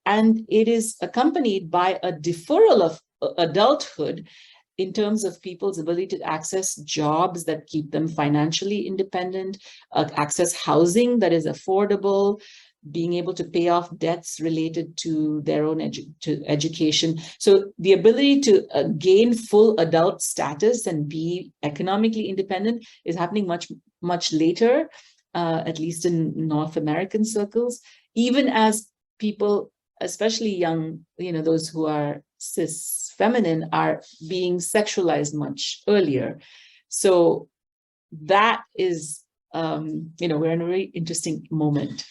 And it is accompanied by a deferral of adulthood in terms of people's ability to access jobs that keep them financially independent, access housing that is affordable, being able to pay off debts related to their own education. So the ability to gain full adult status and be economically independent is happening much later, at least in North American circles, even as people, especially young, those who are cis feminine, are being sexualized much earlier. So that is, we're in a very interesting moment.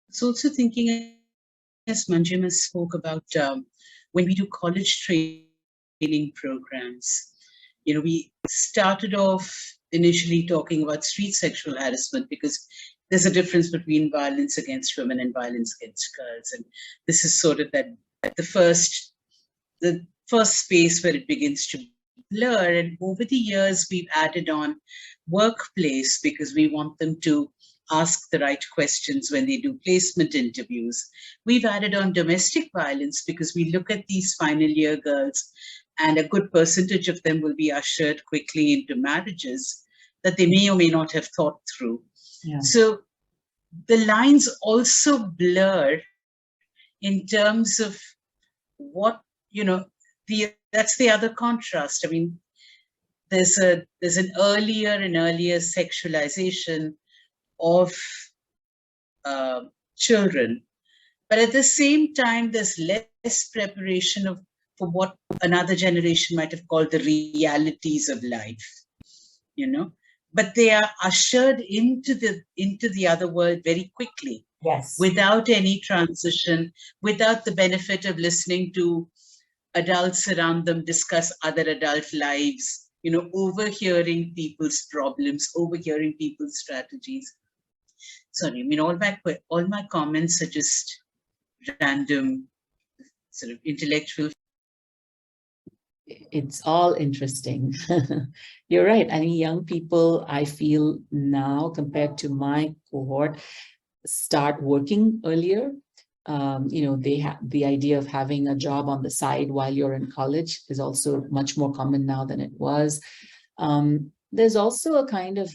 It's also thinking, as Manjima spoke about, when we do college training programs, we started off initially talking about street sexual harassment because there's a difference between violence against women and violence against girls. And this is sort of the first space where it begins to blur. And over the years, we've added on workplace because we want them to ask the right questions when they do placement interviews. We've added on domestic violence because we look at these final year girls and a good percentage of them will be ushered quickly into marriages that they may or may not have thought through. Yeah. So the lines also blur in terms of what, that's the other contrast. I mean, there's an earlier and earlier sexualization of children, but at the same time, there's less preparation for what another generation might have called the realities of life, but they are ushered into the other world very quickly. Yes. Without any transition, without the benefit of listening to adults around them discuss other adult lives, overhearing people's problems, overhearing people's strategies. Sorry, I mean, all my comments are just random, sort of intellectual. It's all interesting. You're right. I mean, young people, I feel now, compared to my cohort, start working earlier. They have the idea of having a job on the side while you're in college is also much more common now than it was. There's also a kind of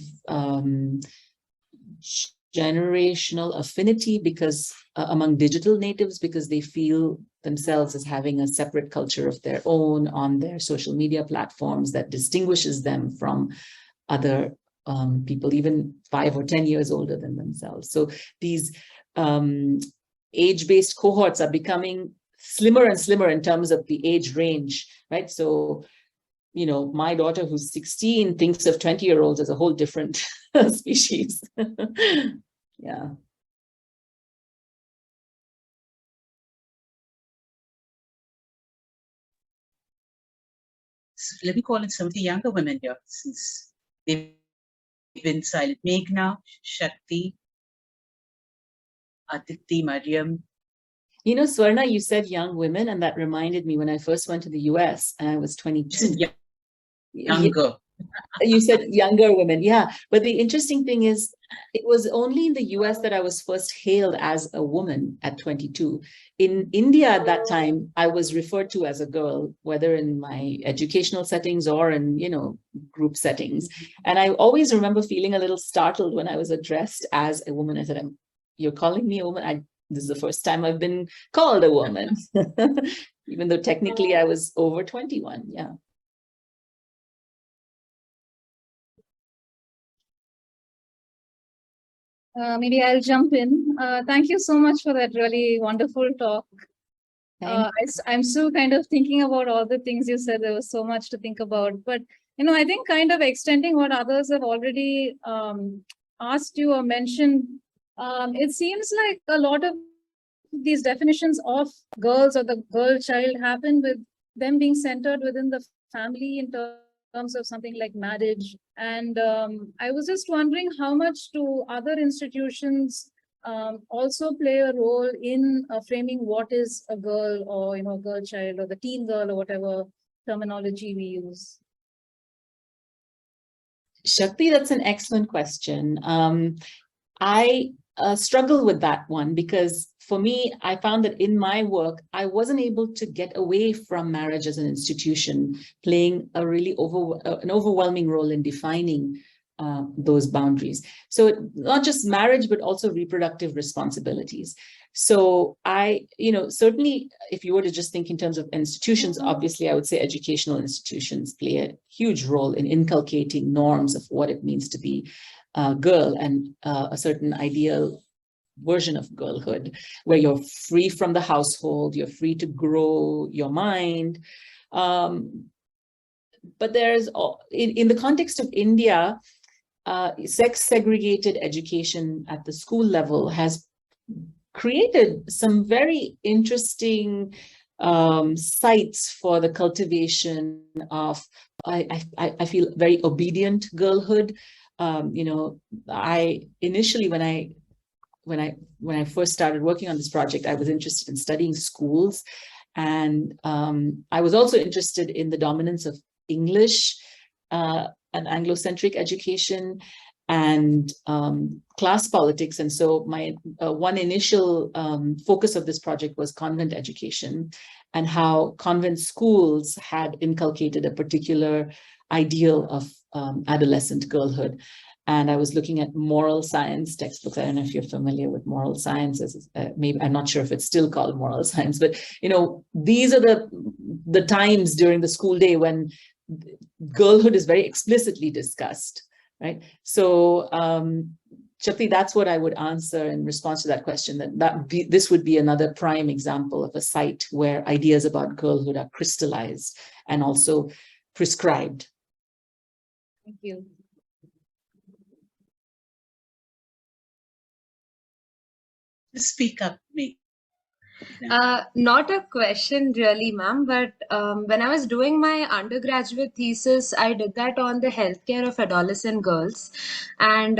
generational affinity because among digital natives, because they feel themselves as having a separate culture of their own on their social media platforms that distinguishes them from other people, even 5 or 10 years older than themselves. So these age-based cohorts are becoming slimmer and slimmer in terms of the age range, right? So, my daughter who's 16 thinks of 20-year-olds as a whole different species. Yeah. So let me call in some of the younger women here, since they've been silent. Meghna, Shakti, Aditi, Mariam. Swarna, you said young women, and that reminded me when I first went to the US and I was 22. Younger. You said younger women, yeah. But the interesting thing is, it was only in the US that I was first hailed as a woman at 22. In India at that time, I was referred to as a girl, whether in my educational settings or in, group settings. And I always remember feeling a little startled when I was addressed as a woman. I said, "You're calling me a woman? This is the first time I've been called a woman," even though technically I was over 21. Yeah. Maybe I'll jump in. Thank you so much for that really wonderful talk. I'm still kind of thinking about all the things you said. There was so much to think about. But, I think kind of extending what others have already asked you or mentioned, it seems like a lot of these definitions of girls or the girl child happen with them being centered within the family in terms of something like marriage. And I was just wondering how much do other institutions also play a role in framing what is a girl, or a girl child, or the teen girl, or whatever terminology we use. Shakti, that's an excellent question. I struggle with that one because for me, I found that in my work, I wasn't able to get away from marriage as an institution, playing a really an overwhelming role in defining those boundaries. So not just marriage, but also reproductive responsibilities. So certainly if you were to just think in terms of institutions, obviously I would say educational institutions play a huge role in inculcating norms of what it means to be a girl and a certain ideal version of girlhood, where you're free from the household, you're free to grow your mind. But there's, in the context of India, sex-segregated education at the school level has created some very interesting sites for the cultivation of, I feel, very obedient girlhood. I initially, when I first started working on this project, I was interested in studying schools, and I was also interested in the dominance of English and Anglo-centric education and class politics. And so my one initial focus of this project was convent education and how convent schools had inculcated a particular ideal of adolescent girlhood. And I was looking at moral science textbooks. I don't know if you're familiar with moral sciences. Maybe I'm not sure if it's still called moral science, but these are the times during the school day when girlhood is very explicitly discussed, right? So, Shakti, that's what I would answer in response to that question. This would be another prime example of a site where ideas about girlhood are crystallized and also prescribed. Thank you. Speak up, me. Not a question really, ma'am, but when I was doing my undergraduate thesis, I did that on the healthcare of adolescent girls. And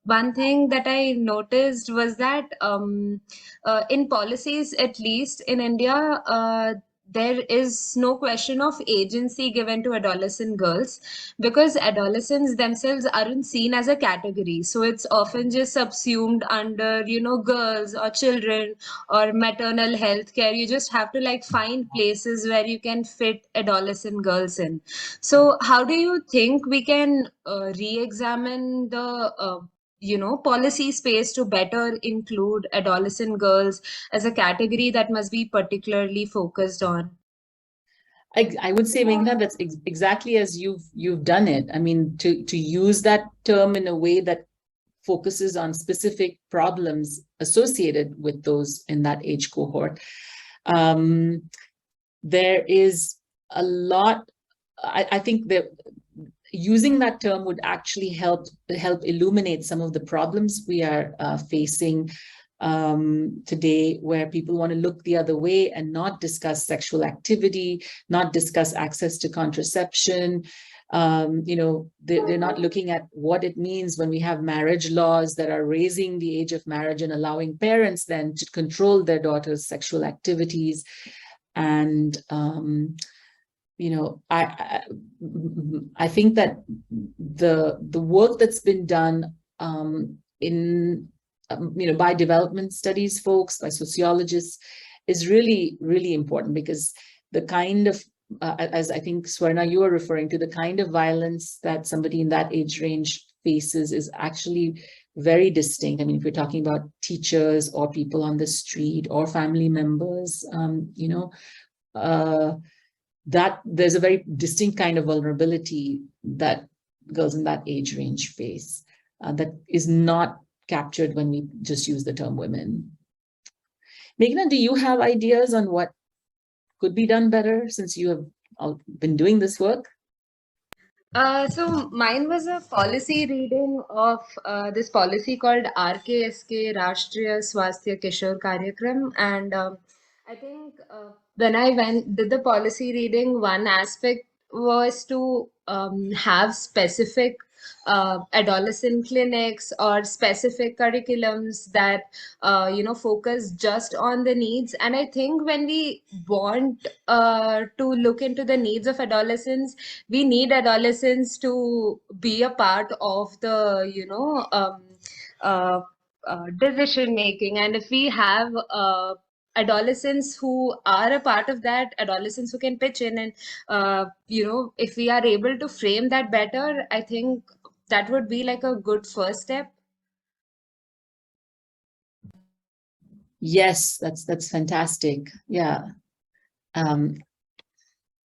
one thing that I noticed was that in policies, at least in India, there is no question of agency given to adolescent girls because adolescents themselves aren't seen as a category. So it's often just subsumed under, girls or children or maternal health care. You just have to find places where you can fit adolescent girls in. So how do you think we can re-examine the policy space to better include adolescent girls as a category that must be particularly focused on? I would say, Meghna, that's exactly as you've done it. I mean, to use that term in a way that focuses on specific problems associated with those in that age cohort. There is a lot, I think that using that term would actually help illuminate some of the problems we are facing today, where people want to look the other way and not discuss sexual activity, not discuss access to contraception. They're not looking at what it means when we have marriage laws that are raising the age of marriage and allowing parents then to control their daughters' sexual activities. And I think that the work that's been done by development studies folks, by sociologists, is really, really important, because the kind of, as I think, Swarna, you are referring to, the kind of violence that somebody in that age range faces is actually very distinct. I mean, if we're talking about teachers or people on the street or family members, that there's a very distinct kind of vulnerability that girls in that age range face that is not captured when we just use the term women. Meghna, do you have ideas on what could be done better, since you have been doing this work? So mine was a policy reading of this policy called RKSK, Rashtriya Swasthya Kishore Karyakram, and I think when I did the policy reading, one aspect was to have specific adolescent clinics or specific curriculums that focus just on the needs. And I think when we want to look into the needs of adolescents, we need adolescents to be a part of the uh, decision making. And if we have adolescents who are a part of that, adolescents who can pitch in, and if we are able to frame that better, I think that would be like a good first step. Yes, that's fantastic. Yeah. I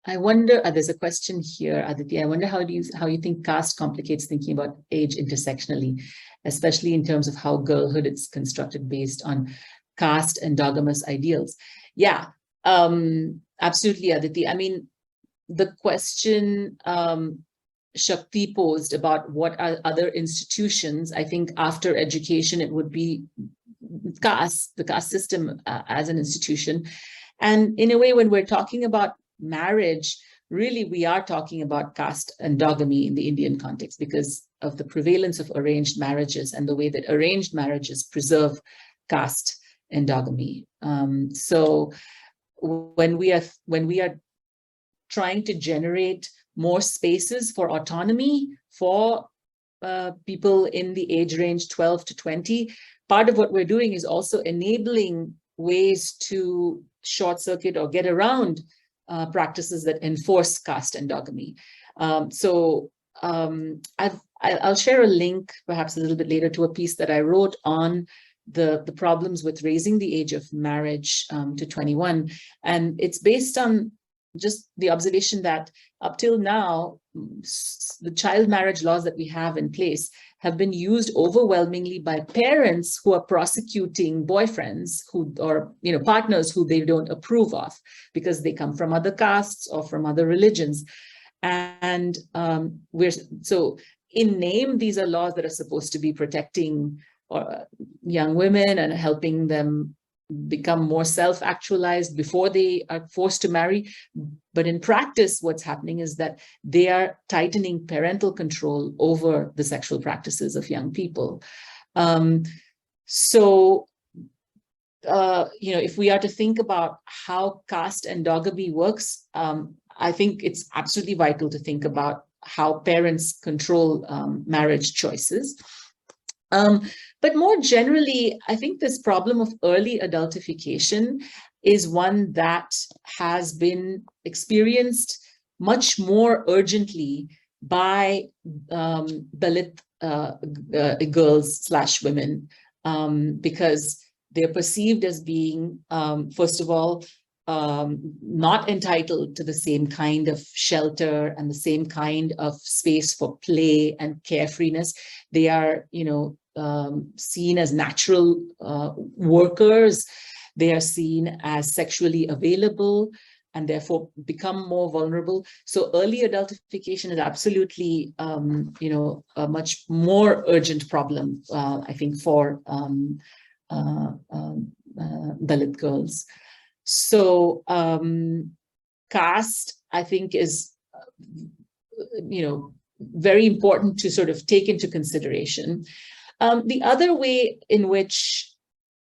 wonder, there's a question here, Aditi. I wonder how you think caste complicates thinking about age intersectionally, especially in terms of how girlhood is constructed based on caste endogamous ideals. Yeah, absolutely, Aditi. I mean, the question Shakti posed about what are other institutions, I think after education, it would be caste, the caste system as an institution. And in a way, when we're talking about marriage, really, we are talking about caste endogamy in the Indian context because of the prevalence of arranged marriages and the way that arranged marriages preserve caste endogamy. So when we are trying to generate more spaces for autonomy for people in the age range 12 to 20, part of what we're doing is also enabling ways to short circuit or get around practices that enforce caste endogamy. I'll share a link perhaps a little bit later to a piece that I wrote on the problems with raising the age of marriage to 21. And it's based on just the observation that up till now, the child marriage laws that we have in place have been used overwhelmingly by parents who are prosecuting boyfriends or partners who they don't approve of because they come from other castes or from other religions. And so in name, these are laws that are supposed to be protecting young women and helping them become more self-actualized before they are forced to marry. But in practice, what's happening is that they are tightening parental control over the sexual practices of young people. If we are to think about how caste endogamy works, I think it's absolutely vital to think about how parents control marriage choices. But more generally, I think this problem of early adultification is one that has been experienced much more urgently by Dalit girls/women because they're perceived as being, first of all, not entitled to the same kind of shelter and the same kind of space for play and carefreeness. They are, seen as natural workers. They are seen as sexually available and therefore become more vulnerable. So early adultification is absolutely, a much more urgent problem, I think, for Dalit girls. So caste, I think, is, very important to sort of take into consideration. The other way in which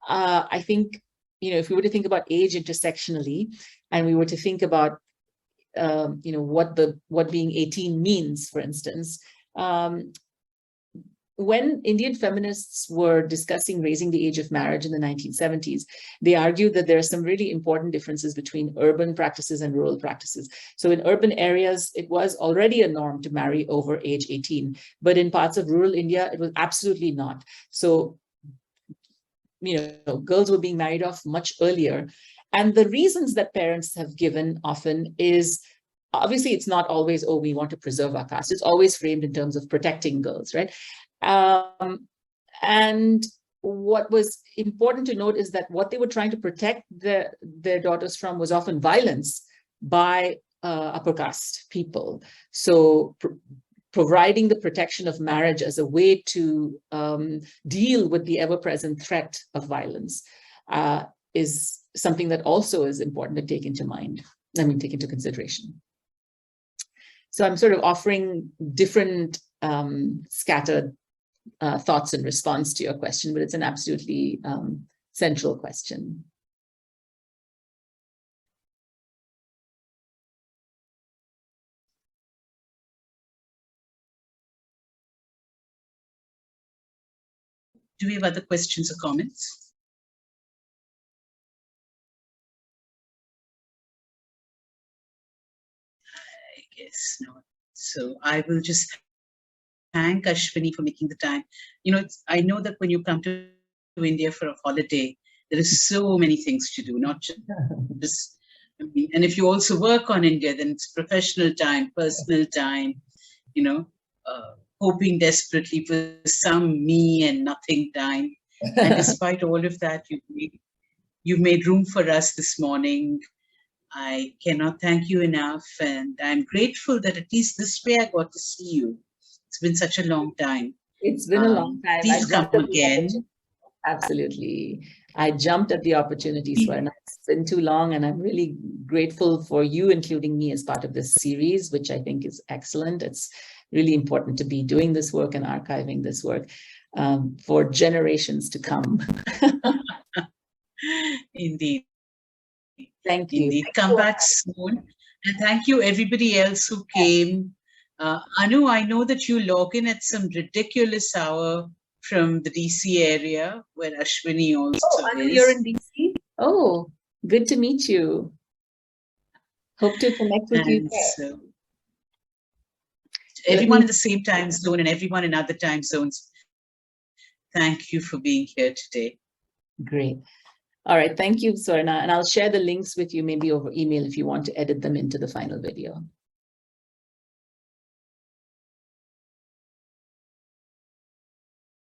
I think, if we were to think about age intersectionally, and we were to think about, what being 18 means, for instance, when Indian feminists were discussing raising the age of marriage in the 1970s, they argued that there are some really important differences between urban practices and rural practices. So in urban areas, it was already a norm to marry over age 18, but in parts of rural India, it was absolutely not. So, girls were being married off much earlier. And the reasons that parents have given often is, obviously, it's not always, oh, we want to preserve our caste. It's always framed in terms of protecting girls, right? And what was important to note is that what they were trying to protect their daughters from was often violence by upper caste people. So providing the protection of marriage as a way to deal with the ever-present threat of violence is something that also is important to take into consideration. So I'm sort of offering different scattered thoughts in response to your question, but it's an absolutely central question. Do we have other questions or comments? I guess not. So I will just thank Ashwini for making the time. You know, I know that when you come to India for a holiday, there is so many things to do, not just, and if you also work on India, then it's professional time, personal time, you know, hoping desperately for some me and nothing time. And despite all of that, you've made room for us this morning. I cannot thank you enough. And I'm grateful that at least this way I got to see you. It's been such a long time. It's been a long time. Please come again. Absolutely. I jumped at the opportunity, Swarna. It's been too long, and I'm really grateful for you including me as part of this series, which I think is excellent. It's really important to be doing this work and archiving this work for generations to come. Indeed. Thank you. Indeed. Come back soon. And thank you everybody else who came. Anu, I know that you log in at some ridiculous hour from the DC area where Ashwini also Anu, is. you're in DC? Oh, good to meet you. Hope to connect with you. So, everyone in the same time zone and everyone in other time zones, thank you for being here today. Great. All right. Thank you, Swarna. And I'll share the links with you maybe over email if you want to edit them into the final video.